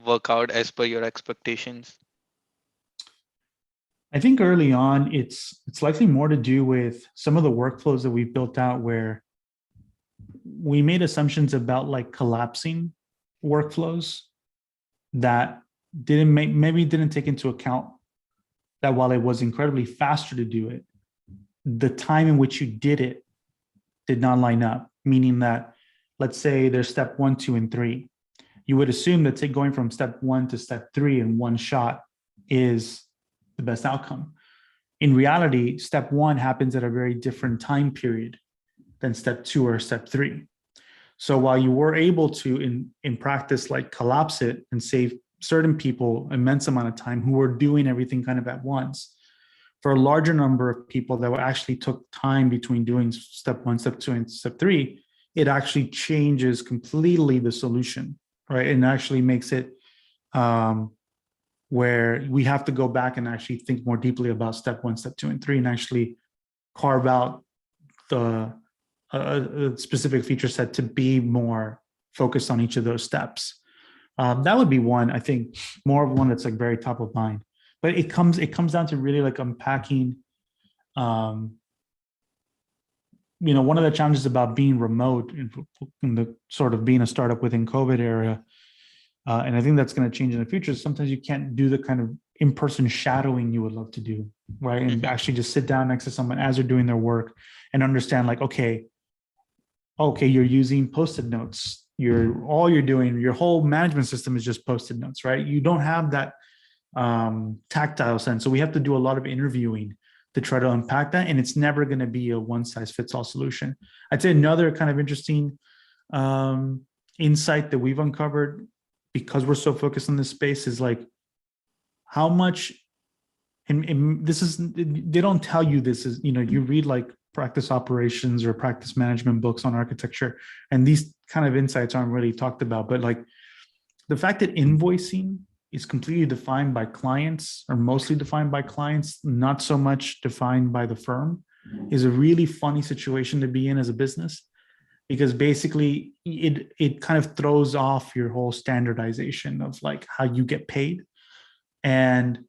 work out as per your expectations? I think early on, it's likely more to do with some of the workflows that we've built out where we made assumptions about like collapsing workflows that maybe didn't take into account that while it was incredibly faster to do it, the time in which you did it did not line up, meaning that, let's say there's step 1, 2, and 3. You would assume that going from step 1 to step 3 in one shot is the best outcome. In reality, step 1 happens at a very different time period than step 2 or step 3. So while you were able to, in practice, like collapse it and save certain people immense amount of time who were doing everything kind of at once, for a larger number of people that actually took time between doing step 1, step 2, and step 3, it actually changes completely the solution, right? And actually makes it where we have to go back and actually think more deeply about step 1, step 2, and 3, and actually carve out a specific feature set to be more focused on each of those steps. That would be one, I think, more of one that's like very top of mind. But it comes down to really like unpacking. One of the challenges about being remote in the sort of being a startup within COVID era, and I think that's going to change in the future. Sometimes you can't do the kind of in-person shadowing you would love to do, right? And actually just sit down next to someone as they're doing their work and understand, like, okay, you're using Post-it notes. All you're doing, your whole management system is just Post-it notes, right? You don't have that tactile sense. So we have to do a lot of interviewing to try to unpack that. And it's never going to be a one-size-fits-all solution. I'd say another kind of interesting insight that we've uncovered, because we're so focused on this space, is like how much, and this is, they don't tell you this, is, you read like practice operations or practice management books on architecture, and these kind of insights aren't really talked about, but like the fact that invoicing is completely defined by clients, or mostly defined by clients, not so much defined by the firm, is a really funny situation to be in as a business, because basically it kind of throws off your whole standardization of like how you get paid. And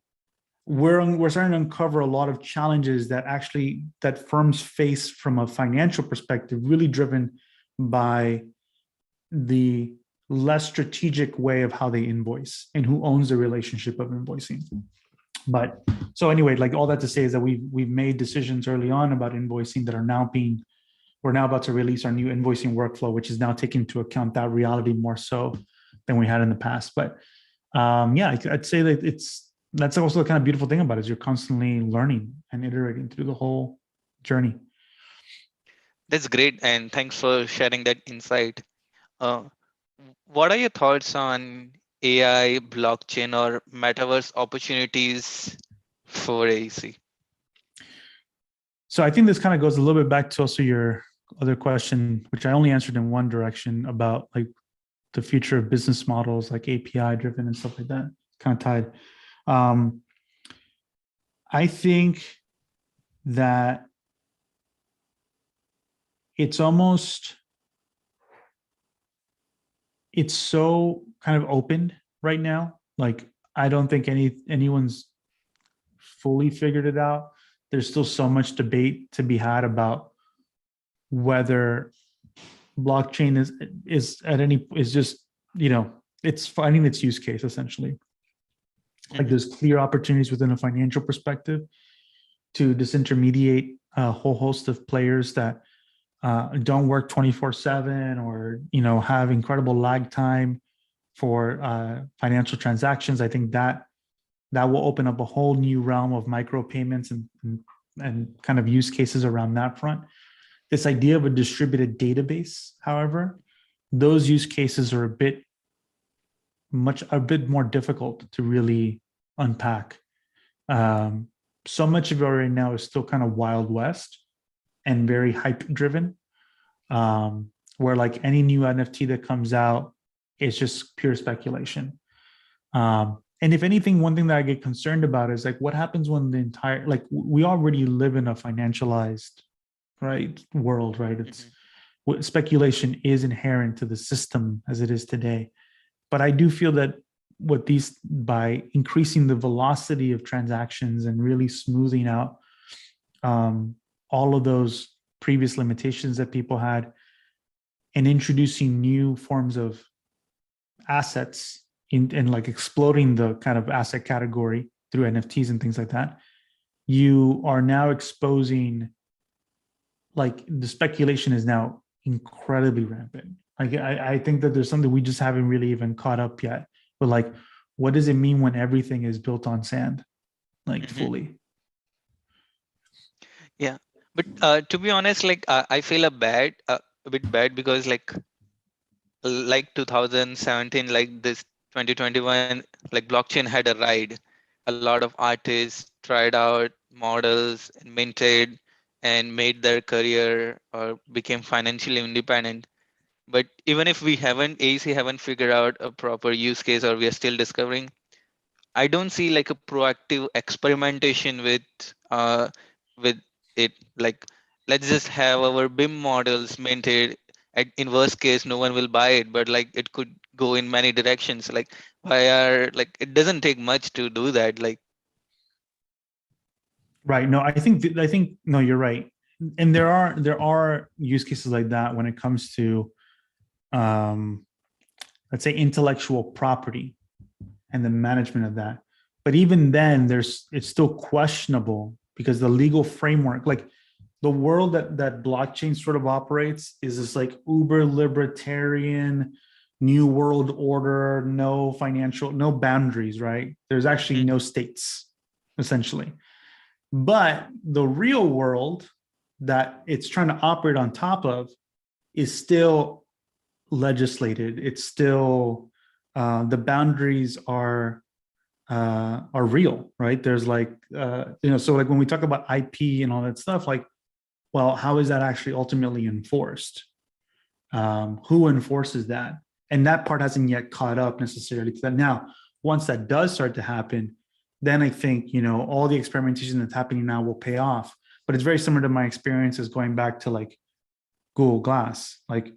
we're starting to uncover a lot of challenges that firms face from a financial perspective, really driven by the less strategic way of how they invoice and who owns the relationship of invoicing. But so anyway, like all that to say is that we've made decisions early on about invoicing that are now we're now about to release our new invoicing workflow, which is now taking into account that reality more so than we had in the past. But yeah, I'd say that that's also the kind of beautiful thing about it, is you're constantly learning and iterating through the whole journey. That's great, and thanks for sharing that insight. Uh, what are your thoughts on AI, blockchain, or metaverse opportunities for AEC? So I think this kind of goes a little bit back to also your other question, which I only answered in one direction, about like the future of business models, like API driven and stuff like that, kind of tied. I think that it's so kind of open right now. Like, I don't think anyone's fully figured it out. There's still so much debate to be had about whether blockchain is just, it's finding its use case essentially. Like, there's clear opportunities within a financial perspective to disintermediate a whole host of players that don't work 24/7, or have incredible lag time for financial transactions. I think that will open up a whole new realm of micro payments and kind of use cases around that front. This idea of a distributed database, however, those use cases are a bit more difficult to really unpack. So much of it right now is still kind of Wild West and very hype driven, where like any new NFT that comes out, it's just pure speculation. And if anything, one thing that I get concerned about is like, what happens when the entire, like, we already live in a financialized, right, world, right? It's what speculation is inherent to the system as it is today. But I do feel that by increasing the velocity of transactions and really smoothing out all of those previous limitations that people had, and introducing new forms of assets and like exploding the kind of asset category through NFTs and things like that, you are now exposing, like, the speculation is now incredibly rampant. Like, I think that there's something we just haven't really even caught up yet. But like, what does it mean when everything is built on sand, like fully? Yeah, but to be honest, like I feel a bit bad, because like 2017, like this 2021, like blockchain had a ride. A lot of artists tried out models and minted and made their career or became financially independent. But even if AEC haven't figured out a proper use case, or we are still discovering, I don't see like a proactive experimentation with it. Like, let's just have our BIM models minted. In worst case, no one will buy it, but like it could go in many directions. Like, it doesn't take much to do that. Like, Right. No, I think no, you're right. And there are use cases like that when it comes to let's say intellectual property and the management of that. But even then, it's still questionable, because the legal framework, like the world that blockchain sort of operates, is this like uber libertarian new world order, no boundaries, right? There's actually no states, essentially. But the real world that it's trying to operate on top of is still legislated. It's still the boundaries are real, right? There's like so like when we talk about IP and all that stuff, like, well, how is that actually ultimately enforced? Who enforces that? And that part hasn't yet caught up necessarily to that. Now, once that does start to happen, then I think, all the experimentation that's happening now will pay off. But it's very similar to my experiences going back to like Google Glass. Like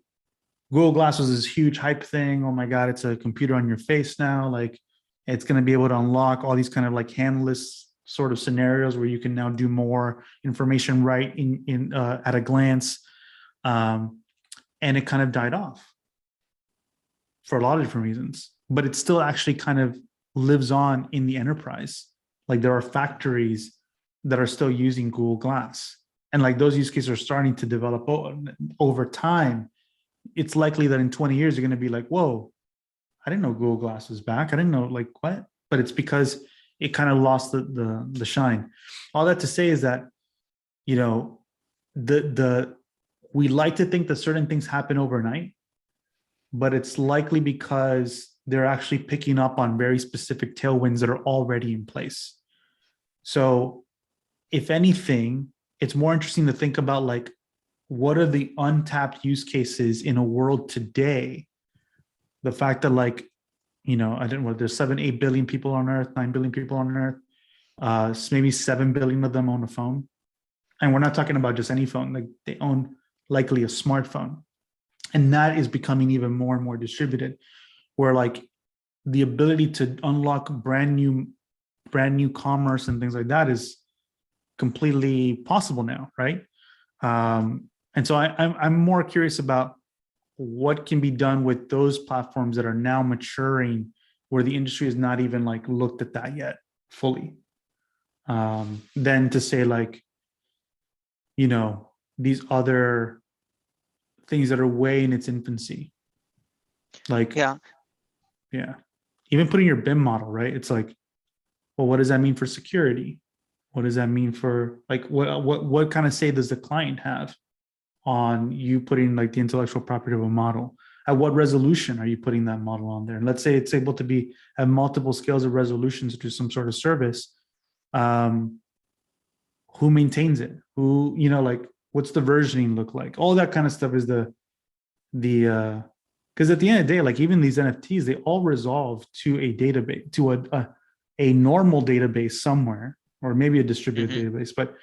Google Glass was this huge hype thing. Oh my God, it's a computer on your face now. Like it's going to be able to unlock all these kind of like handless sort of scenarios where you can now do more information right in at a glance. And it kind of died off for a lot of different reasons, but it still actually kind of lives on in the enterprise. Like there are factories that are still using Google Glass, and like those use cases are starting to develop over time. It's likely that in 20 years you're going to be like, whoa, I didn't know Google Glass was back. I didn't know, like, what? But it's because it kind of lost the shine. All that to say is that, the we like to think that certain things happen overnight, but it's likely because they're actually picking up on very specific tailwinds that are already in place. So if anything, it's more interesting to think about like, what are the untapped use cases in a world today? The fact that like, I didn't know, there's 7, 8 billion people on Earth, 9 billion people on Earth. Maybe 7 billion of them own a phone. And we're not talking about just any phone, like they own likely a smartphone. And that is becoming even more and more distributed, where like the ability to unlock brand new commerce and things like that is completely possible now, right? And so I'm more curious about what can be done with those platforms that are now maturing, where the industry has not even like looked at that yet fully. Than to say like, these other things that are way in its infancy. Like, Yeah. Even putting your BIM model, right? It's like, well, what does that mean for security? What does that mean for like, what kind of say does the client have on you putting like the intellectual property of a model? At what resolution are you putting that model on there? And let's say it's able to be at multiple scales of resolution to do some sort of service. Who maintains it? Who, like, what's the versioning look like? All that kind of stuff is the because at the end of the day, like even these NFTs, they all resolve to a database, to a normal database somewhere, or maybe a distributed database, but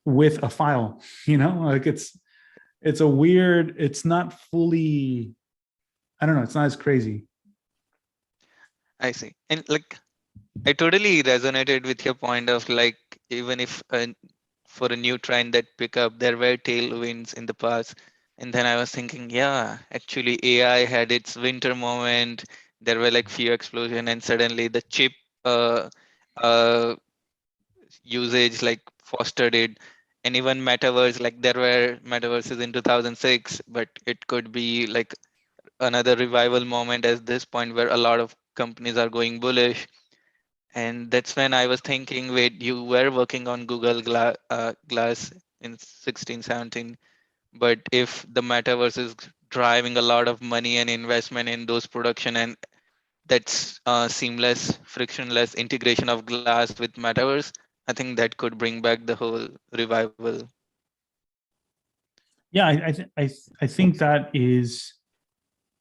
with a file, like it's a weird, it's not fully, I don't know, it's not as crazy. I see. And like, I totally resonated with your point of like, even if for a new trend that pick up, there were tailwinds in the past. And then I was thinking, yeah, actually AI had its winter moment. There were like few explosion, and suddenly the chip uh, uh, usage like fostered it. And even metaverse, like there were metaverses in 2006, but it could be like another revival moment at this point where a lot of companies are going bullish. And that's when I was thinking, wait, you were working on Glass in 16, 17, but if the metaverse is driving a lot of money and investment in those production, and that's seamless, frictionless integration of Glass with metaverse, I think that could bring back the whole revival. Yeah, I think that is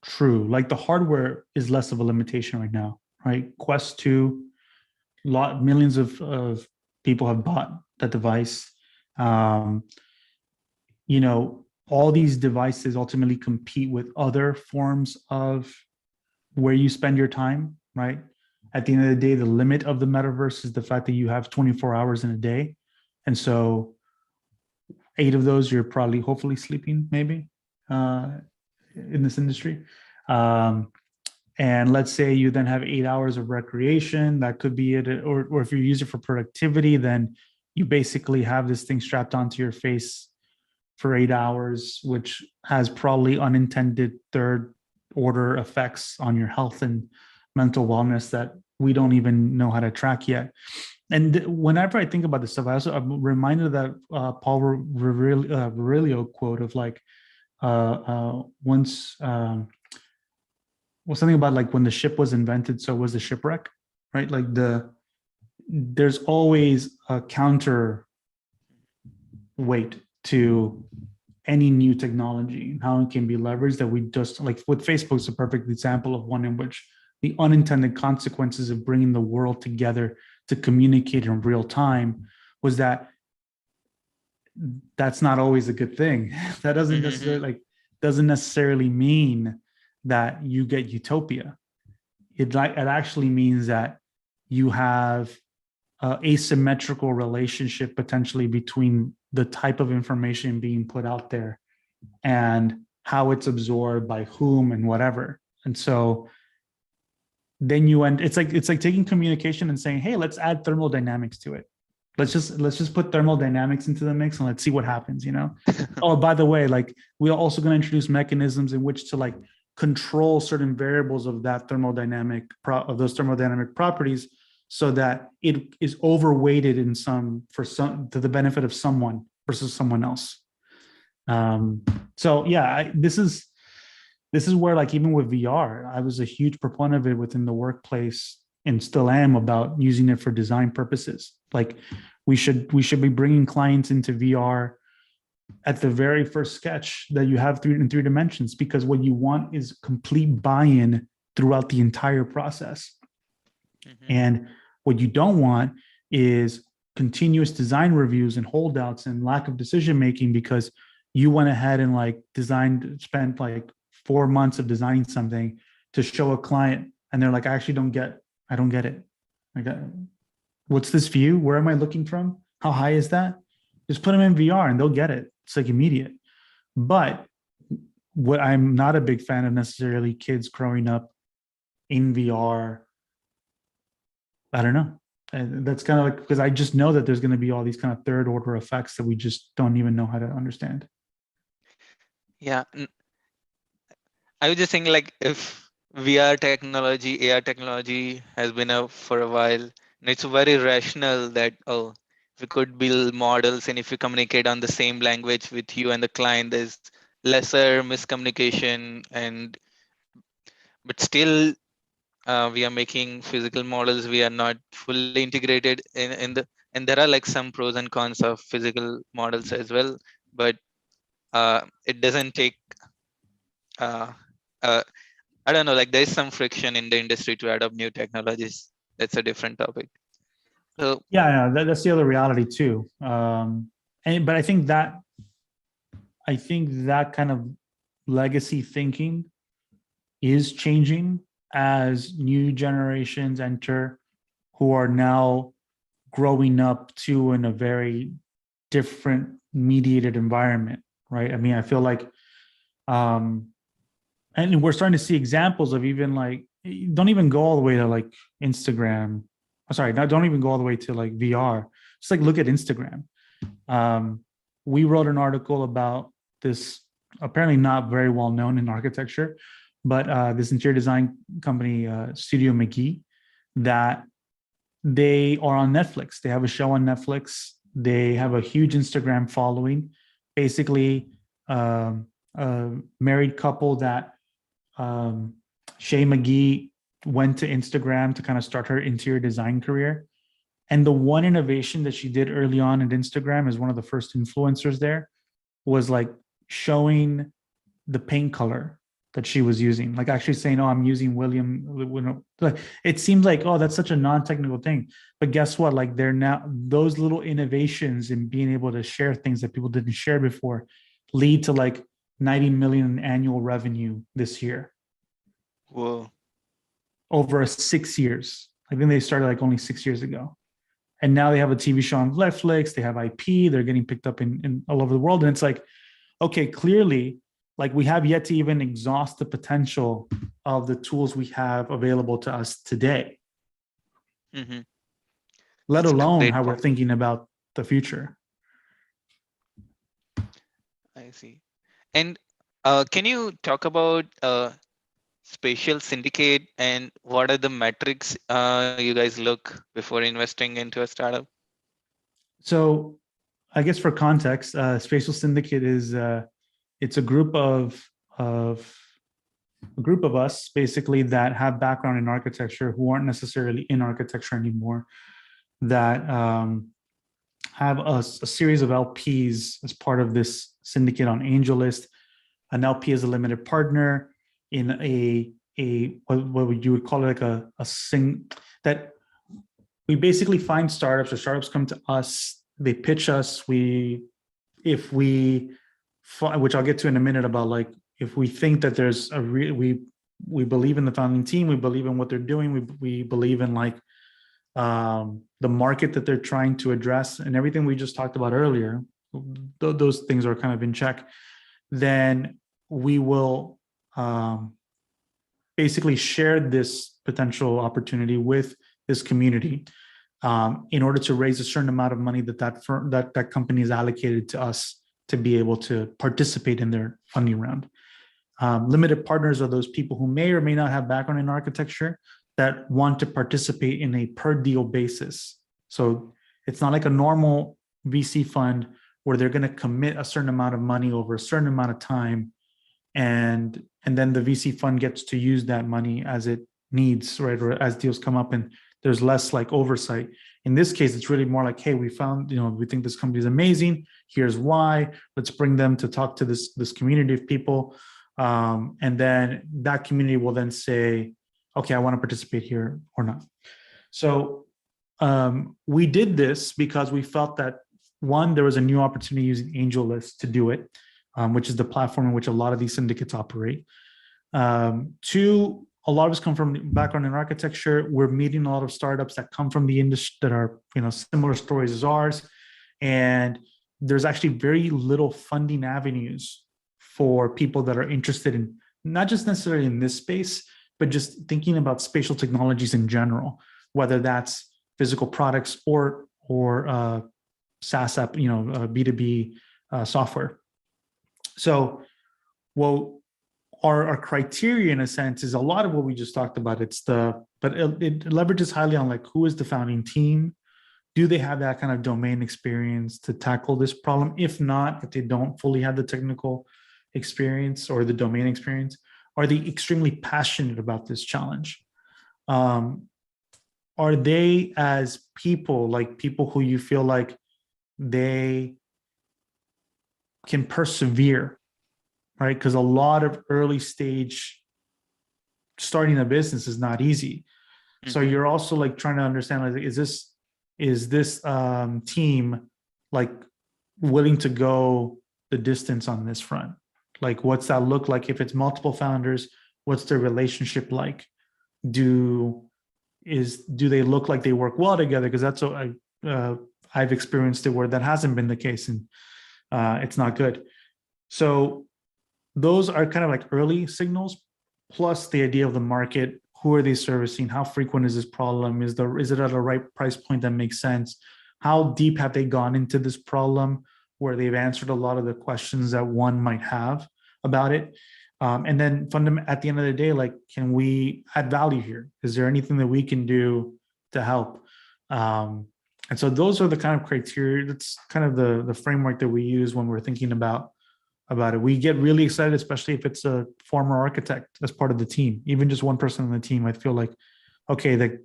true. Like the hardware is less of a limitation right now, right? Quest 2, millions of people have bought that device. Um, all these devices ultimately compete with other forms of where you spend your time, right? At the end of the day, the limit of the metaverse is the fact that you have 24 hours in a day. And so 8 of those, you're probably hopefully sleeping, maybe, in this industry. And let's say you then have 8 hours of recreation, that could be it. Or if you use it for productivity, then you basically have this thing strapped onto your face for 8 hours, which has probably unintended third order effects on your health and mental wellness that we don't even know how to track yet. And whenever I think about this stuff, I'm reminded of that Paul Virilio quote of like, once, well, something about like when the ship was invented, so was the shipwreck, right? Like there's always a counter weight to any new technology and how it can be leveraged, that we just like with Facebook is a perfect example of one in which the unintended consequences of bringing the world together to communicate in real time was that that's not always a good thing. That Mm-hmm. doesn't necessarily mean that you get utopia. It actually means that you have asymmetrical relationship potentially between the type of information being put out there and how it's absorbed by whom and whatever. And so then you end, it's like taking communication and saying, hey, let's add thermodynamics to it. Let's just put thermodynamics into the mix and let's see what happens, you know. Oh, by the way, like we're also going to introduce mechanisms in which to like control certain variables of that of those thermodynamic properties so that it is overweighted in some to the benefit of someone versus someone else. Um, so yeah, this is where, like, even with VR, I was a huge proponent of it within the workplace and still am, about using it for design purposes. Like we should be bringing clients into VR at the very first sketch that you have in 3 dimensions, because what you want is complete buy-in throughout the entire process. Mm-hmm. And what you don't want is continuous design reviews and holdouts and lack of decision making because you went ahead and like spent like 4 months of designing something to show a client, and they're like, I don't get it. Like, what's this view? Where am I looking from? How high is that? Just put them in VR and they'll get it. It's like immediate. But what I'm not a big fan of necessarily kids growing up in VR. I don't know. And that's kind of like, because I just know that there's going to be all these kind of third order effects that we just don't even know how to understand. Yeah, I was just thinking like if VR technology, AR technology has been up for a while, and it's very rational that if we could build models and if we communicate on the same language with you and the client, there's lesser miscommunication, and but still we are making physical models. We are not fully integrated in the, and there are like some pros and cons of physical models as well, but it doesn't take uh, uh, I don't know, like there's some friction in the industry to adopt new technologies. That's a different topic. So Yeah, that's the other reality too. But I think that kind of legacy thinking is changing as new generations enter, who are now growing up too in a very different mediated environment, right? I mean, I feel like, um, and we're starting to see examples of, even like, don't even go all the way to like Instagram. Oh, sorry, don't even go all the way to like VR. Just like look at Instagram. Um, we wrote an article about this, apparently not very well known in architecture, but this interior design company, Studio McGee, that they are on Netflix. They have a show on Netflix. They have a huge Instagram following. Basically, a married couple that, um, Shay McGee went to Instagram to kind of start her interior design career. And the one innovation that she did early on in Instagram, as one of the first influencers there, was like showing the paint color that she was using, like actually saying, oh, I'm using William. Like, it seems like, oh, that's such a non-technical thing. But guess what? Like, they're now, those little innovations in being able to share things that people didn't share before lead to like 90 million in annual revenue this year whoa. over 6 years. I think they started like only 6 years ago. And now they have a TV show on Netflix. They have IP. They're getting picked up in all over the world. And it's like, okay, clearly, like, we have yet to even exhaust the potential of the tools we have available to us today, Hmm. let That's a alone great how we're point. thinking about the future. I see. And can you talk about spatial syndicate and what are the metrics you guys look before investing into a startup? So, I guess for context, Spatial Syndicate is, it's of a group of us basically that have background in architecture, who aren't necessarily in architecture anymore, that, have a series of LPs as part of this syndicate on AngelList. An LP is a limited partner in a what you would call it, like a sing that we basically find startups, or startups come to us, they pitch us, if we which I'll get to in a minute, about like if we think that there's we believe in the founding team, we believe in what they're doing, we believe in like the market that they're trying to address, and everything we just talked about earlier, those things are kind of in check, then we will basically share this potential opportunity with this community, in order to raise a certain amount of money that company is allocated to us to be able to participate in their funding round. Limited partners are those people who may or may not have background in architecture that want to participate in a per deal basis. So it's not like a normal VC fund where they're going to commit a certain amount of money over a certain amount of time, and then the VC fund gets to use that money as it needs, right? Or as deals come up, and there's less like oversight. In this case, it's really more like, hey, we found, we think this company is amazing. Here's why. Let's bring them to talk to this community of people. And then that community will then say, okay, I want to participate here or not. So we did this because we felt that, one, there was a new opportunity using AngelList to do it, which is the platform in which a lot of these syndicates operate. Two, a lot of us come from background in architecture. We're meeting a lot of startups that come from the industry that are, similar stories as ours. And there's actually very little funding avenues for people that are interested in not just necessarily in this space, but just thinking about spatial technologies in general, whether that's physical products or SaaS app, B2B software. So, well, our criteria, in a sense, is a lot of what we just talked about. But it leverages highly on like, who is the founding team? Do they have that kind of domain experience to tackle this problem? If not, if they don't fully have the technical experience or the domain experience, are they extremely passionate about this challenge? Are they, as people, like people who you feel like they can persevere, right? Because a lot of early stage starting a business is not easy. Mm-hmm. So you're also like trying to understand, like, is this team like willing to go the distance on this front? Like, what's that look like if it's multiple founders? What's their relationship like? Do they look like they work well together? Because that's what I've experienced it where that hasn't been the case, and it's not good. So those are kind of like early signals, plus the idea of the market. Who are they servicing? How frequent is this problem? Is it at a right price point that makes sense? How deep have they gone into this problem where they've answered a lot of the questions that one might have about it? And then at the end of the day, like, can we add value here? Is there anything that we can do to help? And so those are the kind of criteria. That's kind of the framework that we use when we're thinking about it. We get really excited, especially if it's a former architect as part of the team. Even just one person on the team, I feel like, okay,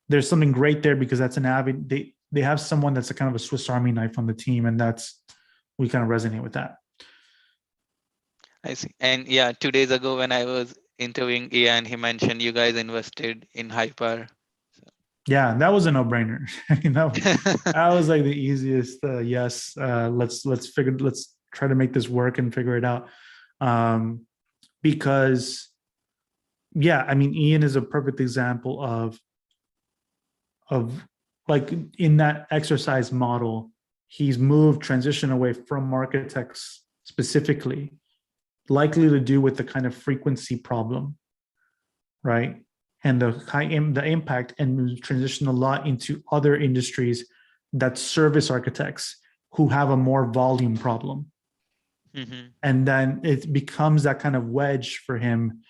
there's something great there, because that's an avid. They have someone that's a kind of a Swiss Army knife on the team, and we kind of resonate with that. I see. And yeah, 2 days ago when I was interviewing Ian, he mentioned you guys invested in Hyper. So. Yeah, that was a no-brainer. That was like the easiest. Yes, let's try to make this work and figure it out. Because, yeah, I mean, Ian is a perfect example of like, in that exercise model, he's transitioned away from architects specifically, likely to do with the kind of frequency problem, right? And the impact, and transition a lot into other industries that service architects who have a more volume problem. Mm-hmm. And then it becomes that kind of wedge for him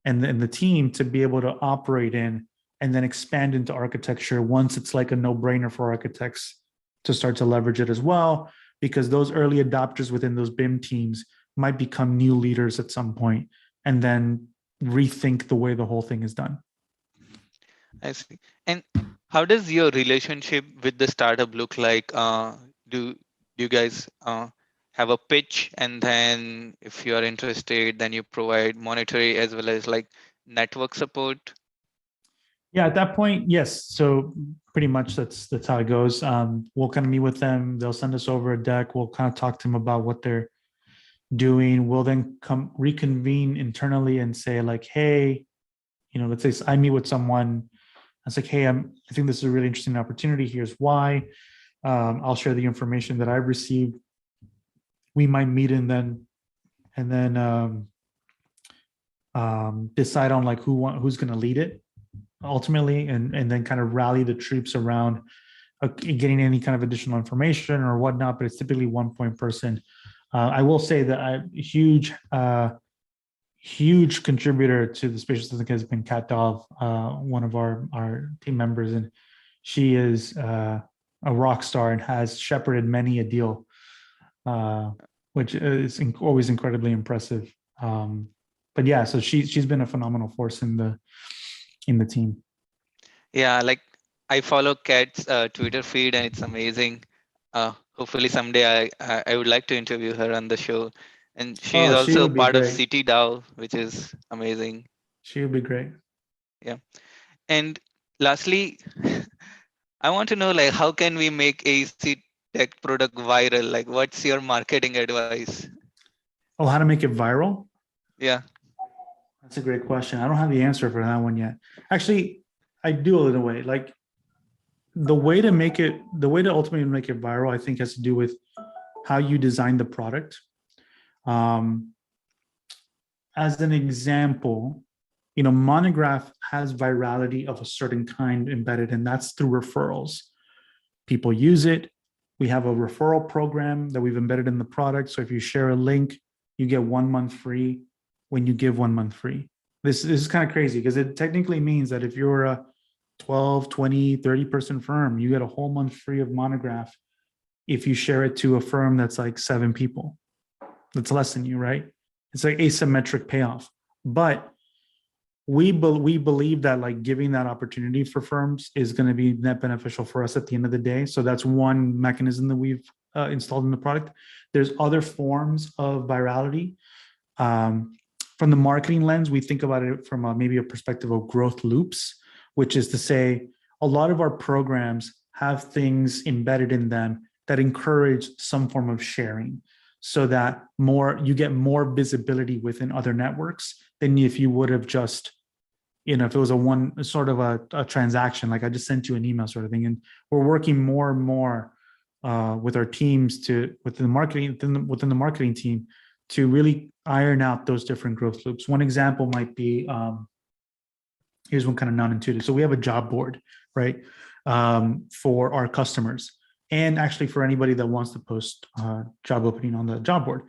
and the team to be able to operate in, and then expand into architecture once it's like a no-brainer for architects to start to leverage it as well, because those early adopters within those BIM teams might become new leaders at some point, and then rethink the way the whole thing is done. I see. And how does your relationship with the startup look like? Do you guys have a pitch, and then if you are interested, then you provide monetary as well as like network support? Yeah, at that point, yes. So pretty much that's how it goes. We'll kind of meet with them. They'll send us over a deck. We'll kind of talk to them about what they're doing. We'll then come reconvene internally and say like, hey, let's say I meet with someone. I was like, hey, I think this is a really interesting opportunity. Here's why. I'll share the information that I've received. We might meet and then decide on like who's going to lead it ultimately, and then kind of rally the troops around getting any kind of additional information or whatnot. But it's typically one point person. I will say that huge contributor to the spatial system has been Kat Dov, one of our team members, and she is a rock star and has shepherded many a deal, which is always incredibly impressive. But yeah, so she's been a phenomenal force in the team. Yeah, like I follow Kat's Twitter feed and it's amazing. Hopefully someday I would like to interview her on the show. And she is Oh, she also would be part of great. City DAO, which is amazing. She would be great. Yeah. And lastly, I want to know like how can we make AEC tech product viral? Like what's your marketing advice? Oh, how to make it viral? Yeah. That's a great question. I don't have the answer for that one yet. Actually, I do in a way. Like the way to ultimately make it viral, I think has to do with how you design the product. As an example, Monograph has virality of a certain kind embedded, and that's through referrals. People use it. We have a referral program that we've embedded in the product. So if you share a link, you get 1 month free when you give 1 month free. This is kind of crazy because it technically means that if you're a 12, 20, 30 person firm, you get a whole month free of Monograph if you share it to a firm that's like 7 people. That's less than you, right? It's like asymmetric payoff. But we believe that like giving that opportunity for firms is going to be net beneficial for us at the end of the day. So that's one mechanism that we've installed in the product. There's other forms of virality. From the marketing lens, we think about it from maybe a perspective of growth loops, which is to say a lot of our programs have things embedded in them that encourage some form of sharing, so that you get more visibility within other networks than if you would have just, if it was a transaction, like I just sent you an email sort of thing. And we're working more and more with our teams within the marketing team to really iron out those different growth loops. One example might be, here's one kind of non-intuitive. So we have a job board, right, for our customers, and actually for anybody that wants to post job opening on the job board.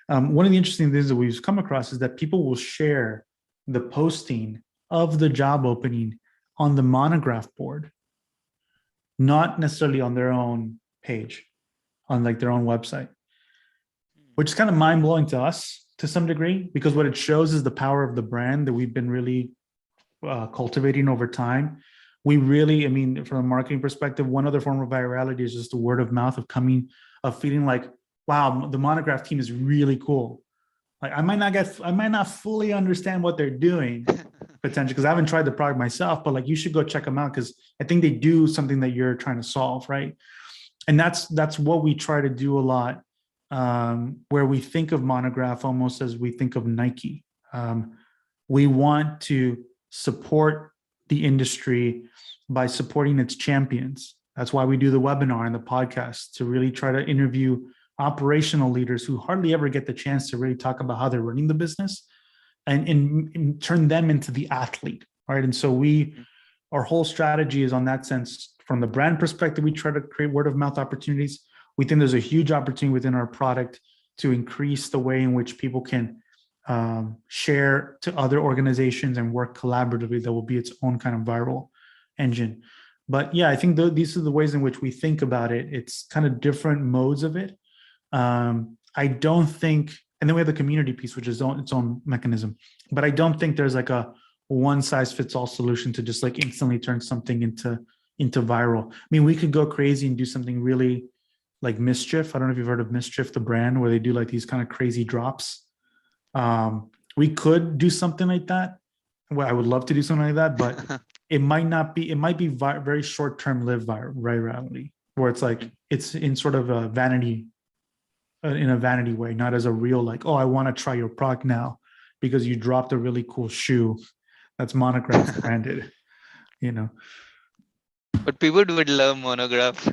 One of the interesting things that we've come across is that people will share the posting of the job opening on the Monograph board, not necessarily on their own page, on like their own website, which is kind of mind-blowing to us to some degree, because what it shows is the power of the brand that we've been really cultivating over time. We really, from a marketing perspective, one other form of virality is just the word of mouth of feeling like, wow, the Monograph team is really cool. Like I might not fully understand what they're doing potentially because I haven't tried the product myself, but like you should go check them out because I think they do something that you're trying to solve, right? And that's what we try to do a lot, where we think of Monograph almost as we think of Nike. We want to support the industry by supporting its champions. That's why we do the webinar and the podcast, to really try to interview operational leaders who hardly ever get the chance to really talk about how they're running the business and turn them into the athlete, right? And so our whole strategy is on that sense. From the brand perspective, we try to create word of mouth opportunities. We think there's a huge opportunity within our product to increase the way in which people can share to other organizations and work collaboratively. That will be its own kind of viral engine. But yeah, I think these are the ways in which we think about it. It's kind of different modes of it. I don't think, and then we have the community piece, which is its own mechanism. But I don't think there's like a one size fits all solution to just like instantly turn something into viral. We could go crazy and do something really like Mischief. I don't know if you've heard of Mischief, the brand, where they do like these kind of crazy drops. We could do something like that. well, I would love to do something like that, but it might not be. It might be very short-term lived virality, where it's like it's in sort of a vanity, in a vanity way, not as a real like, oh, I want to try your product now because you dropped a really cool shoe that's monograph branded, you know. But people would love monograph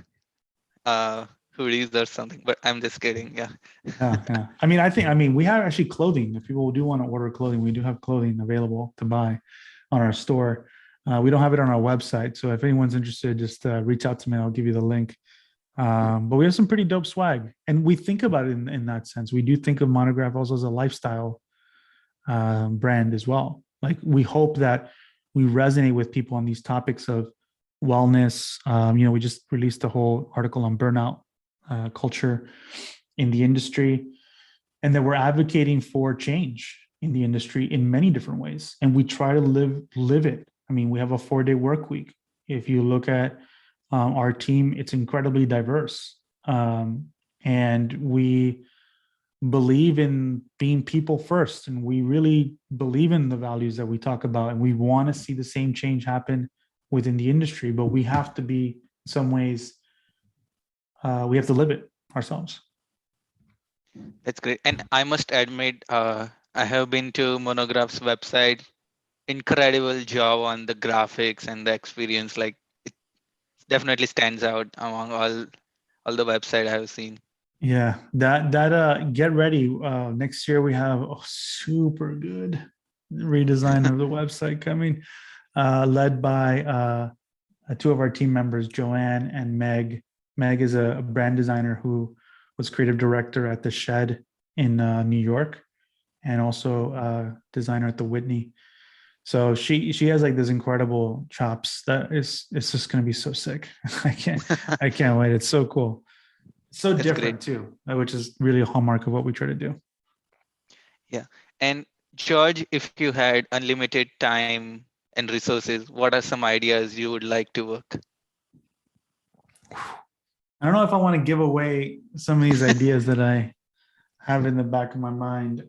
uh, hoodies or something. But I'm just kidding. Yeah. Yeah, yeah. I mean, we have actually clothing. If people do want to order clothing, we do have clothing available to buy on our store. We don't have it on our website, so if anyone's interested, just reach out to me. I'll give you the link. But we have some pretty dope swag, and we think about it in that sense. We do think of Monograph also as a lifestyle brand as well. Like we hope that we resonate with people on these topics of wellness. We just released a whole article on burnout culture in the industry, and that we're advocating for change in the industry in many different ways, and we try to live it. I mean, we have a 4-day work week. If you look at our team, it's incredibly diverse, and we believe in being people first, and we really believe in the values that we talk about, and we want to see the same change happen within the industry, but we have to be, in some ways, we have to live it ourselves. That's great. And I must admit, I have been to Monograph's website. Incredible job on the graphics and the experience. Like it definitely stands out among all the website I have seen. Yeah, that get ready. Next year we have a super good redesign of the website coming, led by two of our team members, Joanne and Meg. Meg is a brand designer who was creative director at the Shed in New York, and also designer at the Whitney. So she has like this incredible chops that it's just gonna be so sick. I can't wait. It's so cool. So That's different great. too, which is really a hallmark of what we try to do. Yeah. And George, if you had unlimited time and resources, what are some ideas you would like to work? I don't know if I want to give away some of these ideas that I have in the back of my mind.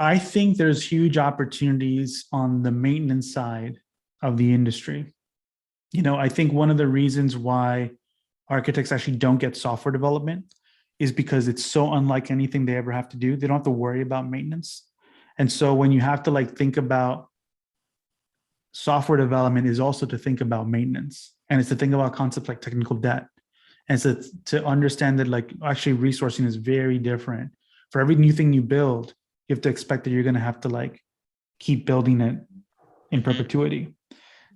I think there's huge opportunities on the maintenance side of the industry. I think one of the reasons why architects actually don't get software development is because it's so unlike anything they ever have to do. They don't have to worry about maintenance. And so when you have to like think about software development is also to think about maintenance, and it's to think about concepts like technical debt, and so to understand that like actually resourcing is very different. For every new thing you build, you have to expect that you're going to have to like keep building it in perpetuity.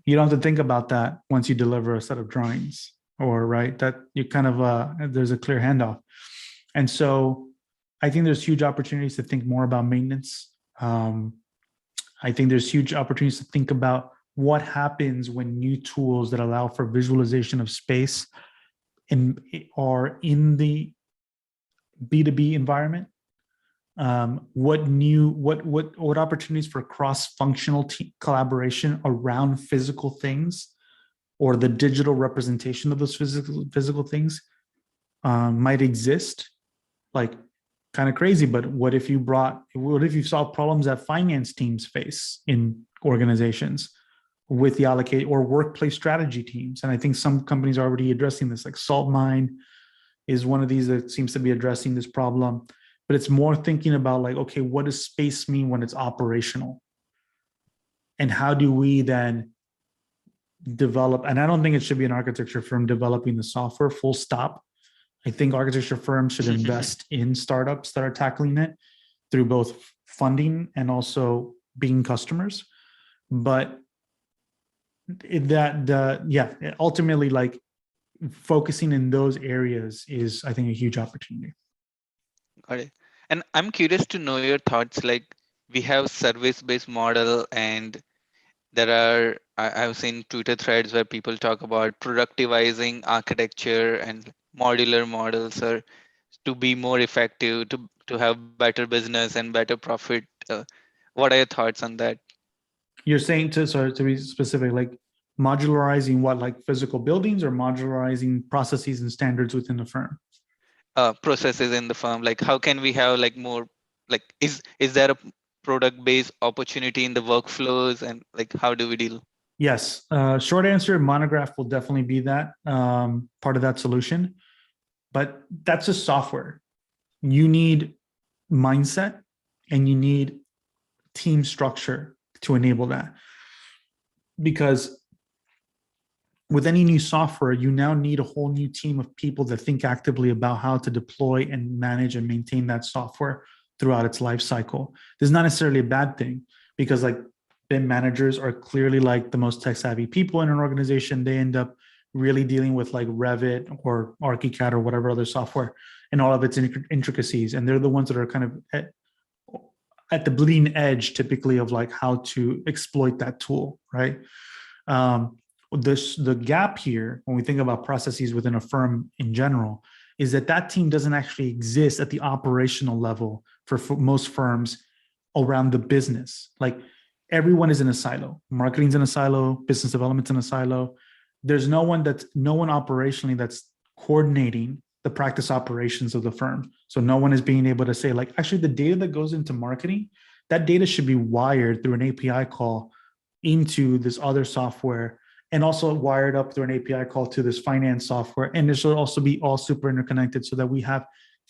You don't have to think about that once you deliver a set of drawings, or right, that you kind of there's a clear handoff. And so I think there's huge opportunities to think more about maintenance. I think there's huge opportunities to think about what happens when new tools that allow for visualization of space are in the B2B environment. What opportunities for cross-functional collaboration around physical things, or the digital representation of those physical things might exist. Like, kind of crazy, but what if you solve problems that finance teams face in organizations with the allocate, or workplace strategy teams? And I think some companies are already addressing this, like Saltmine is one of these that seems to be addressing this problem. But it's more thinking about like, okay, what does space mean when it's operational? And how do we then develop? And I don't think it should be an architecture firm developing the software, full stop. I think architecture firms should invest in startups that are tackling it through both funding and also being customers. But ultimately, like focusing in those areas is, I think, a huge opportunity. Got it. And I'm curious to know your thoughts. Like we have service-based model, and I've seen Twitter threads where people talk about productivizing architecture and modular models, or to be more effective, to have better business and better profit. What are your thoughts on that? You're saying to be specific, like modularizing what, like physical buildings, or modularizing processes and standards within the firm? Processes in the firm, like how can we have like more, like is there a product based opportunity in the workflows, and like how do we deal? Yes. Short answer, Monograph will definitely be that part of that solution. But that's just software. You need mindset and you need team structure to enable that. Because with any new software, you now need a whole new team of people that think actively about how to deploy and manage and maintain that software throughout its life cycle. This is not necessarily a bad thing, because like BIM managers are clearly like the most tech savvy people in an organization. They end up really dealing with like Revit or ArchiCAD or whatever other software and all of its intricacies. And they're the ones that are kind of at the bleeding edge typically of like how to exploit that tool, right? The gap here, when we think about processes within a firm in general, is that that team doesn't actually exist at the operational level for most firms around the business. Like everyone is in a silo. Marketing's in a silo, business development's in a silo. There's no one operationally that's coordinating the practice operations of the firm. So no one is being able to say, like, actually, the data that goes into marketing, that data should be wired through an API call into this other software, and also wired up through an API call to this finance software. And this should also be all super interconnected so that we have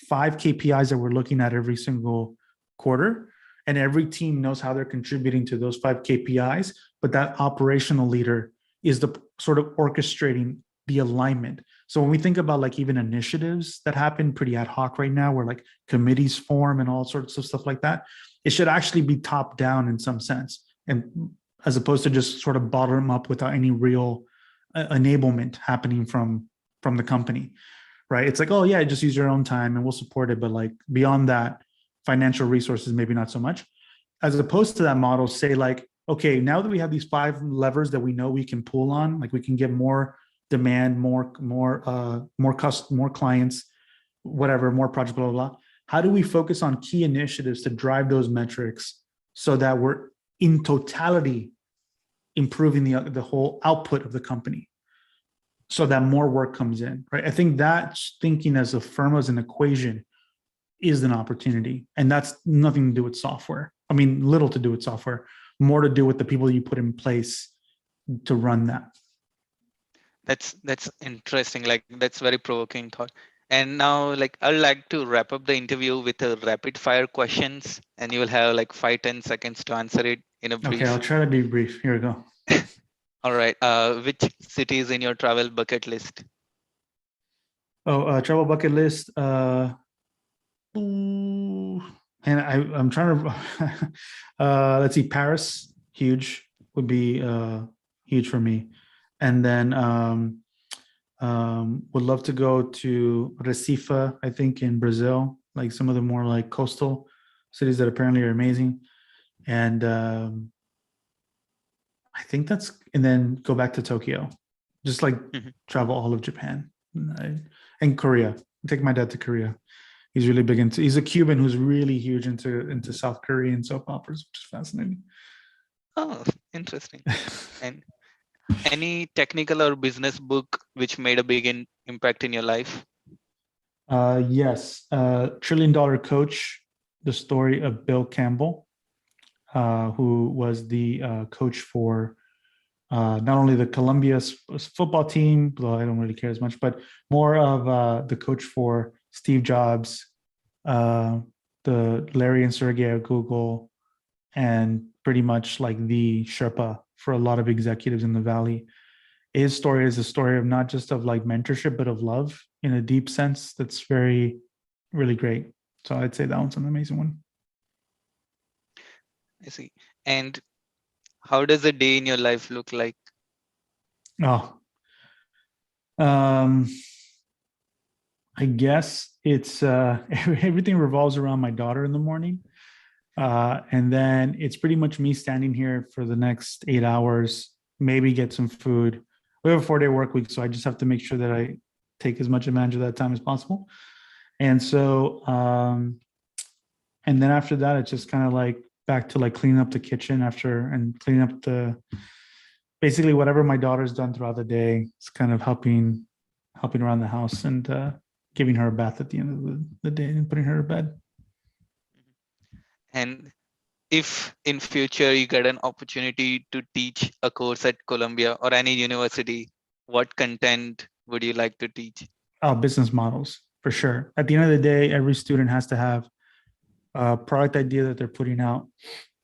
5 KPIs that we're looking at every single quarter. And every team knows how they're contributing to those 5 KPIs, but that operational leader is the sort of orchestrating the alignment. So when we think about like even initiatives that happen pretty ad hoc right now, where like committees form and all sorts of stuff like that, it should actually be top down in some sense, and as opposed to just sort of bottom up without any real enablement happening from the company, right? It's like, oh yeah, just use your own time and we'll support it, but like beyond that, financial resources maybe not so much. As opposed to that model, say like, okay, now that we have these 5 levers that we know we can pull on, like we can get more demand, more clients, whatever, more projects, blah, blah, blah. How do we focus on key initiatives to drive those metrics so that we're in totality improving the whole output of the company so that more work comes in, right? I think that thinking as a firm, as an equation, is an opportunity. And that's nothing to do with software. I mean, little to do with software, more to do with the people you put in place to run that. That's interesting. Like that's very provoking thought. And now, like I'd like to wrap up the interview with a rapid fire questions, and you will have like 5-10 seconds to answer it in a Okay, I'll brief. try to be brief. Here we go. All right. Which city is in your travel bucket list? Travel bucket list. Ooh, and I'm trying to let's see, Paris, huge, would be huge for me. And then would love to go to Recife, I think in Brazil, like some of the more like coastal cities that apparently are amazing. And I think that's, and then go back to Tokyo, just like travel all of Japan and Korea. Take my dad to Korea. He's really big into, he's a Cuban who's really huge into South Korean soap operas, which is fascinating. Oh, interesting. And any technical or business book which made a big impact in your life? Yes, Trillion Dollar Coach, the story of Bill Campbell, who was the coach for not only the Columbia football team, though I don't really care as much, but more of the coach for Steve Jobs, the Larry and Sergey at Google, and pretty much like the Sherpa for a lot of executives in the Valley. His story is a story of not just of like mentorship, but of love in a deep sense. That's very, really great. So I'd say that one's an amazing one. I see. And how does a day in your life look like? Oh, I guess it's everything revolves around my daughter in the morning. And then it's pretty much me standing here for the next 8 hours, maybe get some food. We have a 4-day work week, so I just have to make sure that I take as much advantage of that time as possible. And so, and then after that, it's just kind of like back to like cleaning up the kitchen after and cleaning up basically whatever my daughter's done throughout the day. It's kind of helping around the house and giving her a bath at the end of the day and putting her to bed. And if in future you get an opportunity to teach a course at Columbia or any university, what content would you like to teach? Oh, business models for sure. At the end of the day, every student has to have a product idea that they're putting out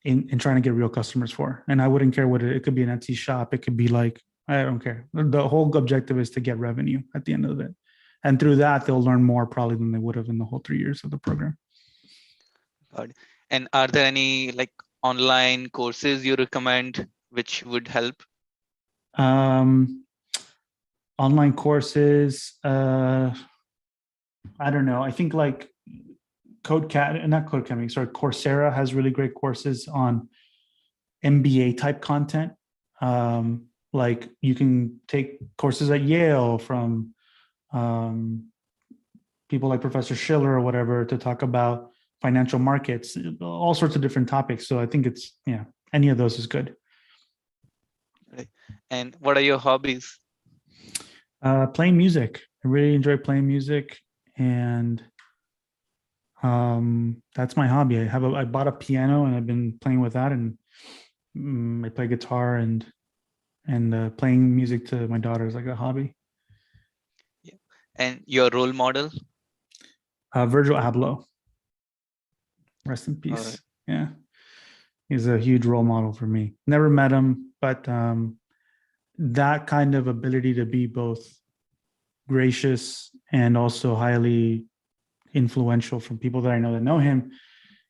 in trying to get real customers for. And I wouldn't care what it could be an Etsy shop. It could be like, I don't care. The whole objective is to get revenue at the end of it. And through that, they'll learn more probably than they would have in the whole 3 years of the program. Got it. And are there any like online courses you recommend which would help? Um, online courses, I don't know. I think like not Codecademy, sorry, Coursera has really great courses on MBA type content. Like you can take courses at Yale from people like Professor Schiller or whatever to talk about financial markets, all sorts of different topics. So I think it's, yeah, any of those is good. Right. And what are your hobbies? Playing music. I really enjoy playing music, and that's my hobby. I bought a piano and I've been playing with that, and I play guitar, and playing music to my daughter is like a hobby. Yeah. And your role model? Virgil Abloh, rest in peace. Yeah, he's a huge role model for me. Never met him, but that kind of ability to be both gracious and also highly influential from people that I know that know him,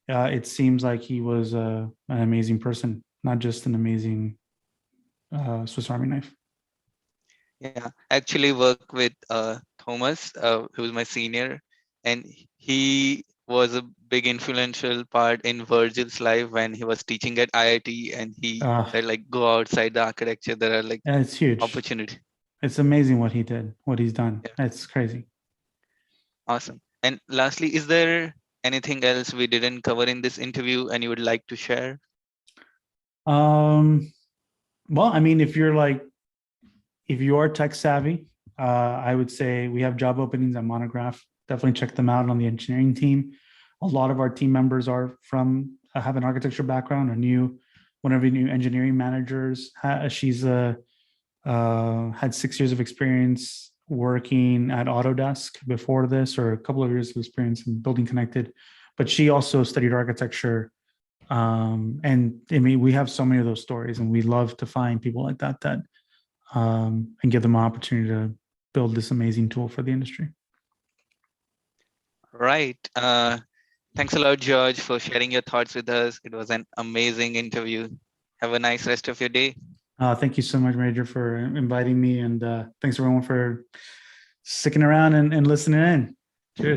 it seems like he was an amazing person, not just an amazing Swiss Army knife. Yeah, I actually work with Thomas, who was my senior, and he was a big influential part in Virgil's life when he was teaching at IIT, and he said like go outside the architecture. There are like and it's huge opportunity. It's amazing what he did, what he's done. Yeah. It's crazy. Awesome. And lastly, is there anything else we didn't cover in this interview and you would like to share? Well, I mean, if you are tech savvy, I would say we have job openings at Monograph. Definitely check them out on the engineering team. A lot of our team members are from have an architecture background. One of our new engineering managers, she's had 6 years of experience working at Autodesk before this, or a couple of years of experience in Building Connected, but she also studied architecture. And I mean, we have so many of those stories, and we love to find people like that and give them an opportunity to build this amazing tool for the industry. Right. Thanks a lot, George, for sharing your thoughts with us. It was an amazing interview. Have a nice rest of your day. Thank you so much, Major, for inviting me, and thanks everyone for sticking around and listening in. Cheers.